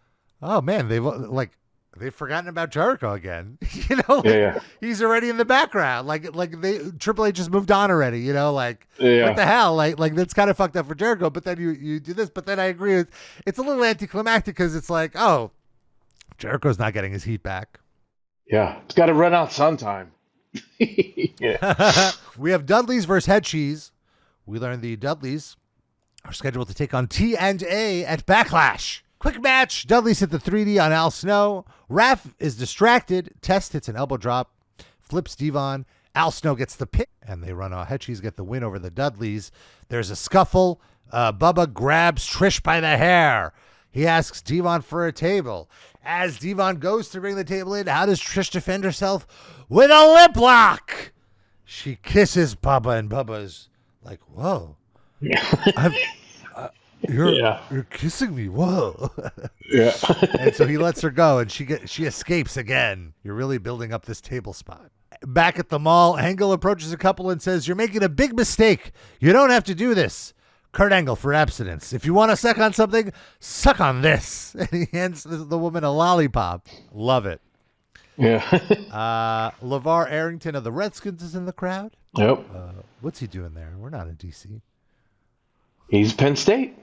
S1: oh man, they've forgotten about Jericho again. He's already in the background. Triple H just moved on already. What the hell? Like that's kind of fucked up for Jericho. But then you do this. But then I agree, it's a little anticlimactic because it's like, oh, Jericho's not getting his heat back.
S2: Yeah, it's got to run out sometime.
S1: We have Dudley's versus Head Cheese. We learned the Dudleys are scheduled to take on T&A at Backlash. Quick match. Dudley's hit the 3D on Al Snow. Raph is distracted. Test hits an elbow drop. Flips Devon. Al Snow gets the pin. And they run off. HHH get the win over the Dudleys. There's a scuffle. Bubba grabs Trish by the hair. He asks Devon for a table. As Devon goes to bring the table in, how does Trish defend herself? With a lip lock. She kisses Bubba, and Bubba's like, whoa. You're kissing me. Whoa.
S2: Yeah.
S1: And so he lets her go, and she escapes again. You're really building up this table spot. Back at the mall, Angle approaches a couple and says, you're making a big mistake. You don't have to do this. Kurt Angle for Abstinence. If you want to suck on something, suck on this. And he hands the woman a lollipop. Love it.
S2: Yeah.
S1: LeVar Arrington of the Redskins is in the crowd.
S2: Yep.
S1: What's he doing there? We're not in D.C.
S2: He's Penn State.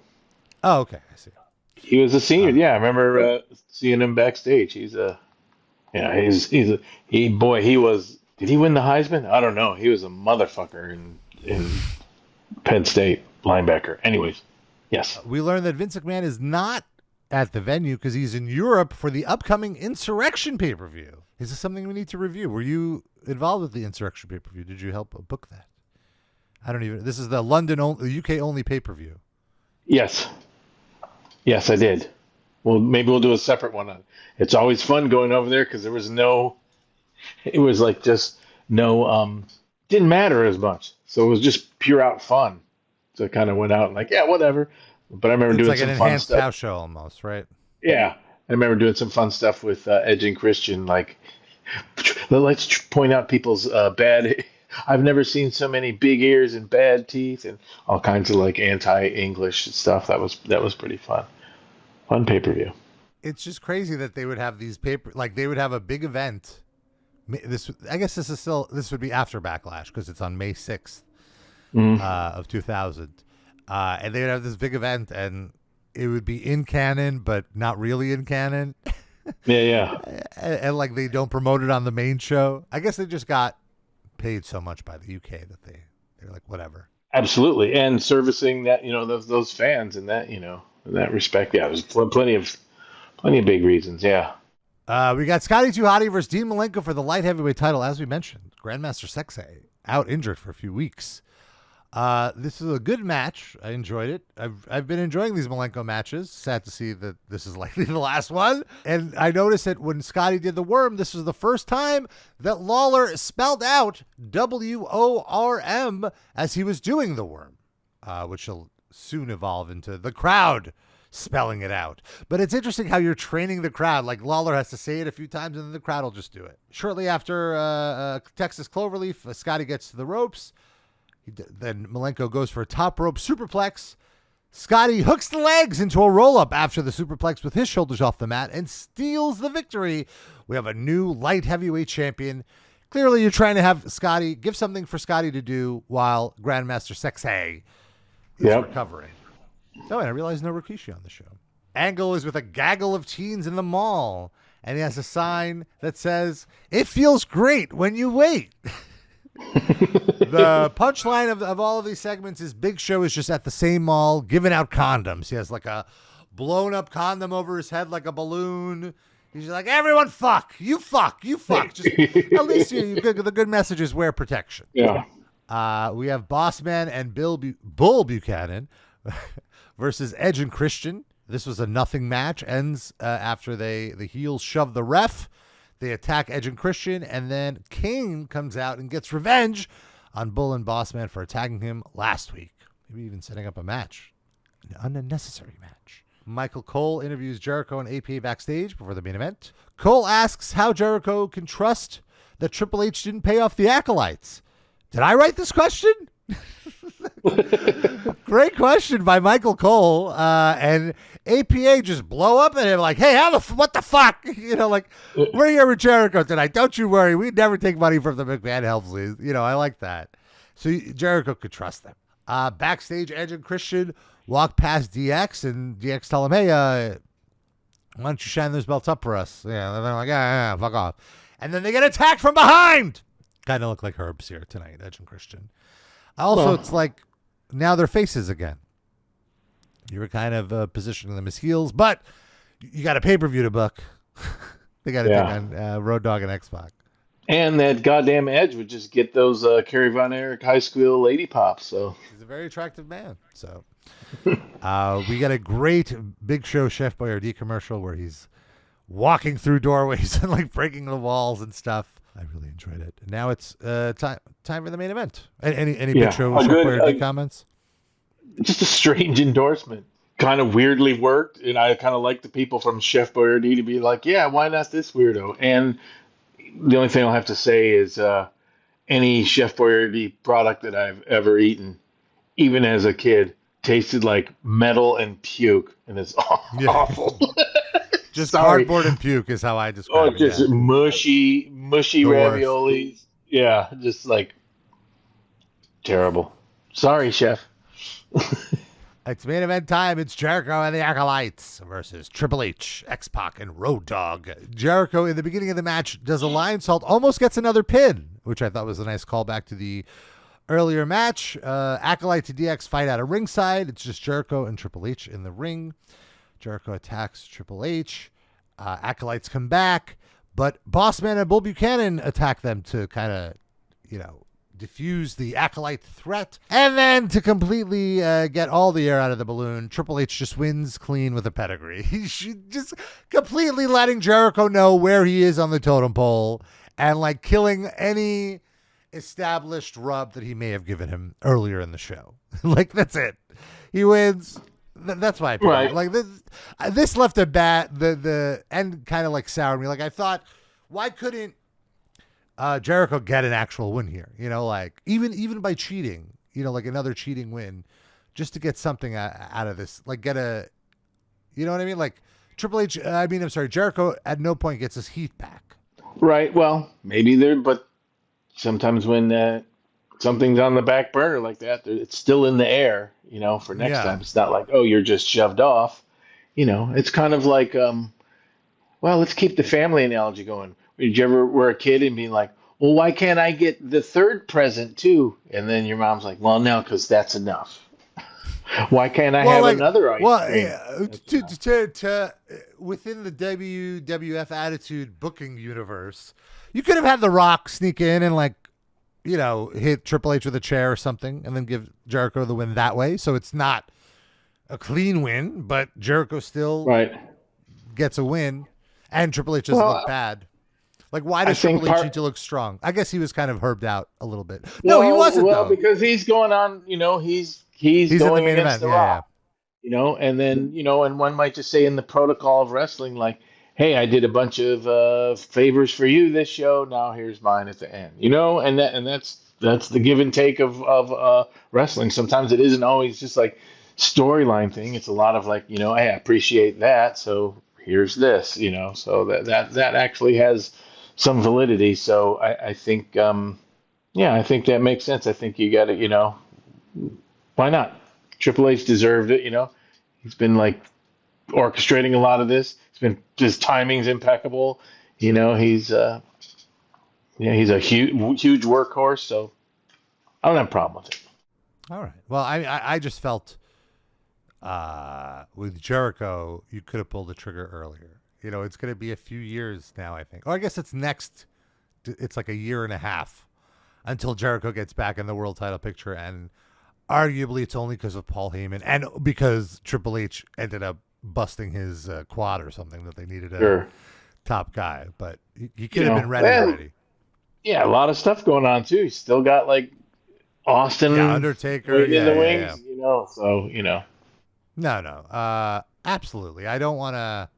S1: Oh, okay. I see.
S2: He was a senior. Yeah, I remember seeing him backstage. He was. Did he win the Heisman? I don't know. He was a motherfucker in Penn State linebacker. Anyways, yes.
S1: We learned that Vince McMahon is not at the venue because he's in Europe for the upcoming Insurrection pay-per-view. Is this something we need to review? Were you involved with the Insurrection pay-per-view? Did you help book that? I don't even. This is the UK only pay-per-view.
S2: Yes. Yes, I did. Well, maybe we'll do a separate one on it. It's always fun going over there because it was like just no, didn't matter as much. So it was just pure out fun. So I kind of went out and like, yeah, whatever. But I remember doing
S1: like
S2: some
S1: an
S2: fun
S1: enhanced
S2: stuff.
S1: house show almost, right?
S2: Yeah. I remember doing some fun stuff with Edge and Christian. Like, let's point out people's bad. I've never seen so many big ears and bad teeth and all kinds of like anti-English stuff. That was pretty fun. Fun pay-per-view.
S1: It's just crazy that they would have these they would have a big event. I guess this would be after Backlash because it's on May 6th of 2000. And they would have this big event and it would be in canon, but not really in canon.
S2: Yeah.
S1: and like they don't promote it on the main show. I guess they just got paid so much by the UK that they're like, whatever.
S2: Absolutely. And servicing that, those fans in that, in that respect. Yeah, there's plenty of big reasons. Yeah.
S1: We got Scotty 2 Hotty versus Dean Malenko for the light heavyweight title. As we mentioned, Grandmaster Sexay out injured for a few weeks. This is a good match. I enjoyed it. I've been enjoying these Malenko matches. Sad to see that this is likely the last one. And I noticed that when Scotty did the worm, this was the first time that Lawler spelled out WORM as he was doing the worm, which will soon evolve into the crowd spelling it out. But it's interesting how you're training the crowd. Like Lawler has to say it a few times and then the crowd will just do it. Shortly after Texas Cloverleaf, Scotty gets to the ropes. Then Malenko goes for a top rope superplex. Scotty hooks the legs into a roll-up after the superplex with his shoulders off the mat and steals the victory. We have a new light heavyweight champion. Clearly, you're trying to have Scotty give something for Scotty to do while Grandmaster Sexay is recovering. Oh, and I realized no Rikishi on the show. Angle is with a gaggle of teens in the mall, and he has a sign that says, "It feels great when you wait." The punchline of all of these segments is Big Show is just at the same mall giving out condoms. He has like a blown up condom over his head like a balloon. He's just like, everyone fuck. You fuck. Just, at least the good message is wear protection.
S2: Yeah.
S1: We have Bossman and Bull Buchanan versus Edge and Christian. This was a nothing match. Ends after the heels shove the ref. They attack Edge and Christian, and then Kane comes out and gets revenge on Bull and Bossman for attacking him last week. Maybe even setting up a match. An unnecessary match. Michael Cole interviews Jericho and APA backstage before the main event. Cole asks how Jericho can trust that Triple H didn't pay off the Acolytes. Did I write this question? Great question by Michael Cole. And APA just blow up at him like, hey, what the fuck? We're here with Jericho tonight. Don't you worry. We never take money from the McMahon Helmsleys. I like that. So Jericho could trust them. Backstage, Edge and Christian walk past DX, and DX tell him, hey, why don't you shine those belts up for us? Yeah, and they're like, yeah, fuck off. And then they get attacked from behind. Kind of look like Herbs here tonight, Edge and Christian. Also, it's like now they're faces again. You were kind of positioning them as heels, but you got a pay-per-view to book. They got to take on Road Dogg and X-Pac.
S2: And that goddamn Edge would just get those Kerry Von Erich high school lady pops. So
S1: he's a very attractive man. So we got a great Big Show Chef Boyardee commercial where he's walking through doorways and like breaking the walls and stuff. I really enjoyed it. And now it's time for the main event. Any Big Show Chef Boyardee comments?
S2: Just a strange endorsement. Kind of weirdly worked, and I kind of like the people from Chef Boyardee to be like, yeah, why not this weirdo? And the only thing I'll have to say is any Chef Boyardee product that I've ever eaten, even as a kid, tasted like metal and puke, and it's awful.
S1: Just cardboard and puke is how I describe it.
S2: Oh, just mushy raviolis. Yeah, just like terrible. Sorry, Chef.
S1: It's main event time. It's Jericho and the Acolytes versus Triple H, X-Pac, and Road Dogg. Jericho, in the beginning of the match, does a lion salt, almost gets another pin, which I thought was a nice callback to the earlier match. Acolytes and DX fight out of ringside. It's just Jericho and Triple H in the ring. Jericho attacks Triple H. Acolytes come back, but Bossman and Bull Buchanan attack them to kind of, diffuse the Acolyte threat. And then to completely get all the air out of the balloon, Triple H just wins clean with a pedigree. He's just completely letting Jericho know where he is on the totem pole and like killing any established rub that he may have given him earlier in the show. Like, that's it. He wins. That's my opinion. Right. Like this left a the end kind of like soured me. Like I thought, why couldn't Jericho get an actual win here? Like even by cheating, like another cheating win, just to get something out of this. Like get a, you know what I mean? Like Jericho at no point gets his heat back.
S2: Right. Well, maybe but sometimes when something's on the back burner like that, it's still in the air, for next time. It's not like, oh, you're just shoved off. It's kind of like, let's keep the family analogy going. Did you ever were a kid and be like, well, why can't I get the third present too? And then your mom's like, well, no, because that's enough. Why can't I have another ice cream?
S1: To within the WWF Attitude booking universe, you could have had The Rock sneak in and hit Triple H with a chair or something and then give Jericho the win that way. So it's not a clean win, but Jericho still gets a win and Triple H doesn't look bad. Like, why does Triple H need to look strong? I guess he was kind of herbed out a little bit. No, he wasn't, though.
S2: Because he's going on, he's going against The Rock. And then, and one might just say in the protocol of wrestling, like, hey, I did a bunch of favors for you this show. Now here's mine at the end. And that's the give and take of wrestling. Sometimes it isn't always just like storyline thing. It's a lot of like, hey, I appreciate that. So here's this, so that actually has some validity. So I think, I think that makes sense. I think you got to, why not? Triple H deserved it. He's been like orchestrating a lot of this. His timing's impeccable. He's a huge workhorse. So I don't have a problem with it.
S1: All right. Well, I just felt with Jericho, you could have pulled the trigger earlier. It's going to be a few years now, I think. Or I guess it's like a year and a half until Jericho gets back in the world title picture. And arguably it's only because of Paul Heyman and because Triple H ended up busting his quad or something that they needed a top guy. But he could have been ready already.
S2: Yeah, a lot of stuff going on, too. He's still got, like, Austin.
S1: Yeah, Undertaker.
S2: In the wings, so,
S1: No. Absolutely. I don't want to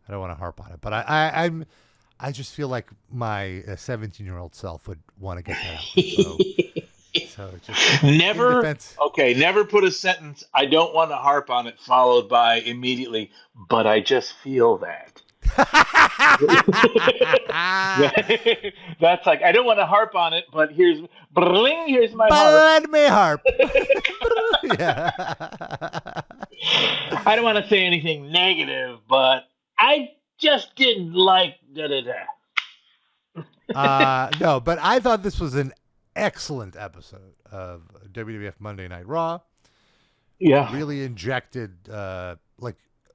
S1: harp on it, but I just feel like my 17-year-old self would want to get that out. So just
S2: never put a sentence, I don't want to harp on it, followed by immediately, but I just feel that. That's like, I don't want to harp on it, but here's my harp.
S1: Let me harp.
S2: Yeah. I don't want to say anything negative, but I just didn't like da-da-da.
S1: No, but I thought this was an excellent episode of WWF Monday Night Raw.
S2: Yeah.
S1: Really injected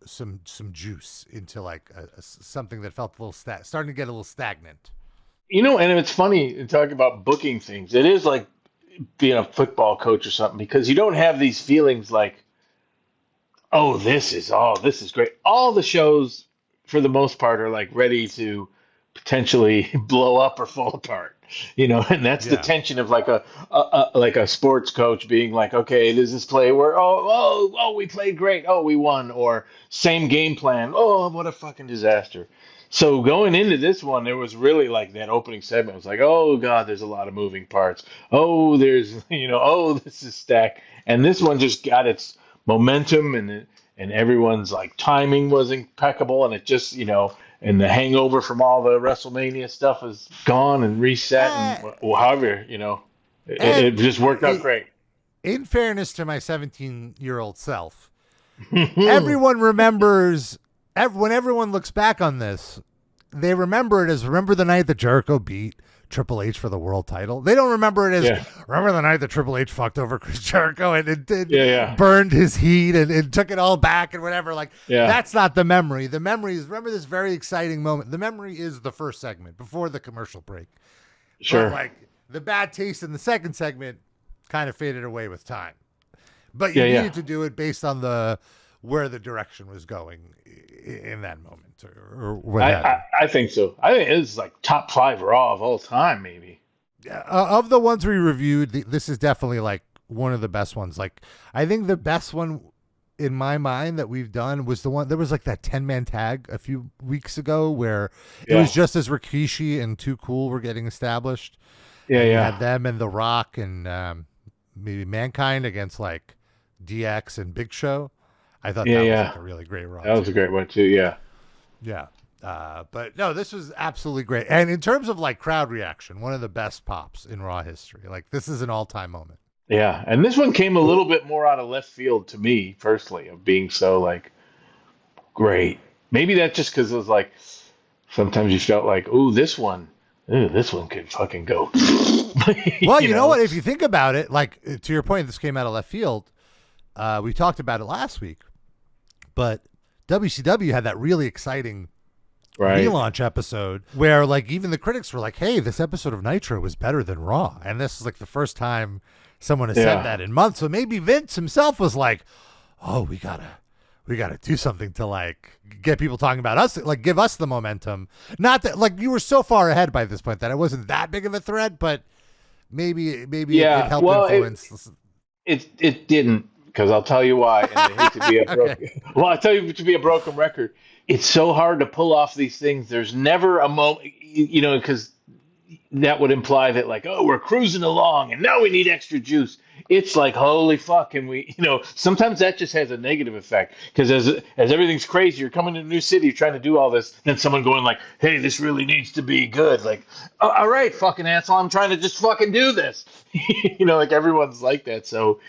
S1: some juice into like something that felt a little starting to get a little stagnant.
S2: And it's funny in talking about booking things. It is like being a football coach or something, because you don't have these feelings like, oh, this is great. All the shows, for the most part, are like ready to potentially blow up or fall apart. And that's the tension of like a sports coach being like, okay, does this play where we played great, we won, or same game plan, what a fucking disaster. So going into this one, there was really like that opening segment was like, oh god, there's a lot of moving parts. Oh, there's this is stacked, and this one just got its momentum, and everyone's like timing was impeccable, and it just and the hangover from all the WrestleMania stuff is gone and reset, and however it just worked out great.
S1: In fairness to my 17-year-old self, everyone remembers. When everyone looks back on this, they remember it as remember the night that Jericho beat Triple H for the world title. They don't remember it as remember the night that Triple H fucked over Chris Jericho and burned his heat and took it all back and whatever. Like that's not the memory. The memory is remember this very exciting moment. The memory is the first segment before the commercial break.
S2: Sure.
S1: But like the bad taste in the second segment kind of faded away with time. But you needed to do it based on where the direction was going in that moment, or whatever.
S2: I think so. I think it's like top 5 Raw of all time, maybe.
S1: Yeah, of the ones we reviewed, this is definitely like one of the best ones. Like, I think the best one in my mind that we've done was the one there was like that 10-man tag a few weeks ago where it was just as Rikishi and Too Cool were getting established. You had them and The Rock and maybe Mankind against like DX and Big Show. I thought that was like a really great Raw.
S2: That was a great one too. Yeah.
S1: Yeah. But no, this was absolutely great. And in terms of like crowd reaction, one of the best pops in Raw history. Like this is an all-time moment.
S2: Yeah. And this one came a little bit more out of left field to me personally, of being so like great. Maybe that's just because it was like sometimes you felt like, this one could fucking go.
S1: Well, you know what? If you think about it, like to your point, this came out of left field. We talked about it last week, but WCW had that really exciting relaunch episode where like even the critics were like, hey, this episode of Nitro was better than Raw. And this is like the first time someone has said that in months. So maybe Vince himself was like, oh, we gotta do something to like get people talking about us, like give us the momentum. Not that like you were so far ahead by this point that it wasn't that big of a threat, but maybe it helped influence.
S2: It didn't. Because I'll tell you why, and I hate to be a broken. Well, I tell you to be a broken record. It's so hard to pull off these things. There's never a moment, because that would imply that like, we're cruising along, and now we need extra juice. It's like, holy fuck, and we, sometimes that just has a negative effect. Because as everything's crazy, you're coming to a new city, you're trying to do all this, then someone going like, hey, this really needs to be good. Like, all right, fucking asshole, I'm trying to just fucking do this. Like everyone's like that. So,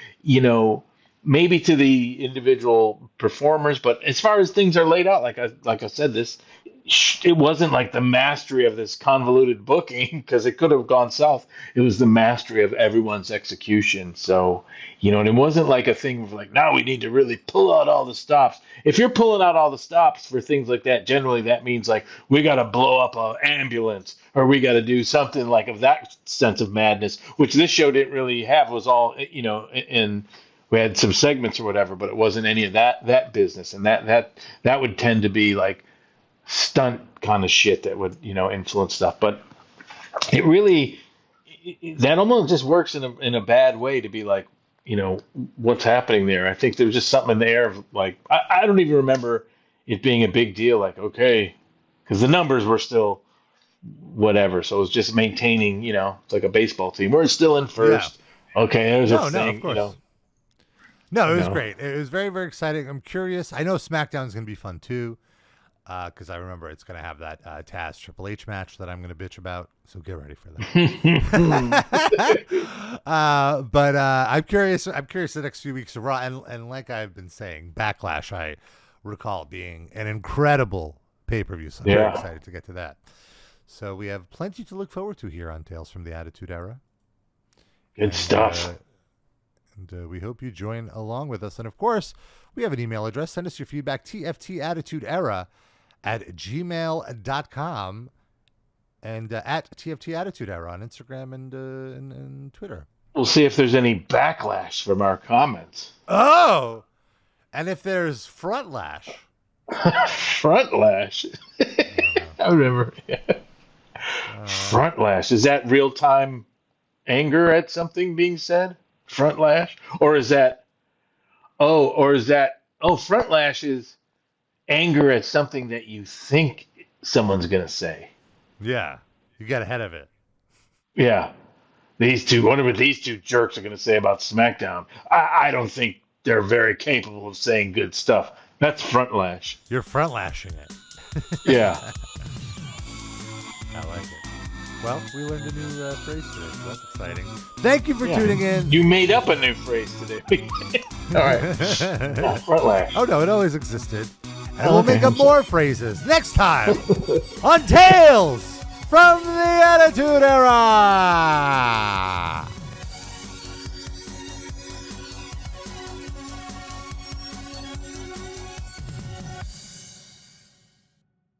S2: maybe to the individual performers, but as far as things are laid out, like I said, it wasn't like the mastery of this convoluted booking, because it could have gone south. It was the mastery of everyone's execution. So, and it wasn't like a thing of like, now we need to really pull out all the stops. If you're pulling out all the stops for things like that, generally that means like we got to blow up an ambulance, or we got to do something like of that sense of madness, which this show didn't really have. It was all, in we had some segments or whatever, but it wasn't any of that business. And that would tend to be like stunt kind of shit that would, influence stuff. But it really, that almost just works in a bad way to be like, what's happening there. I think there was just something in the air of like, I don't even remember it being a big deal. Like, okay, because the numbers were still whatever. So it was just maintaining, it's like a baseball team. We're still in first. Yeah. Okay, there's a thing,
S1: of course. No, it was great. It was very, very exciting. I'm curious. I know SmackDown is going to be fun too, because I remember it's going to have that Taz Triple H match that I'm going to bitch about. So get ready for that. But I'm curious. I'm curious the next few weeks of Raw, and like I've been saying, Backlash, I recall being an incredible pay-per-view. So I'm very excited to get to that. So we have plenty to look forward to here on Tales from the Attitude Era.
S2: Good stuff.
S1: And we hope you join along with us. And, of course, we have an email address. Send us your feedback, tftattitudeera@gmail.com and at tftattitudeera on Instagram and Twitter.
S2: We'll see if there's any backlash from our comments.
S1: Oh! And if there's frontlash.
S2: Frontlash? I remember. Frontlash. Is that real-time anger at something being said? Frontlash? Or is that frontlash is anger at something that you think someone's going to say.
S1: Yeah. You got ahead of it.
S2: Yeah. Wonder what these two jerks are going to say about SmackDown. I don't think they're very capable of saying good stuff. That's frontlash.
S1: You're frontlashing it.
S2: Yeah.
S1: I like it. Well, we learned a new phrase today, so that's exciting. Thank you for tuning in.
S2: You made up a new phrase today. All right. Frontlash.
S1: Oh, no, it always existed. And we'll make up more phrases next time on Tales from the Attitude Era.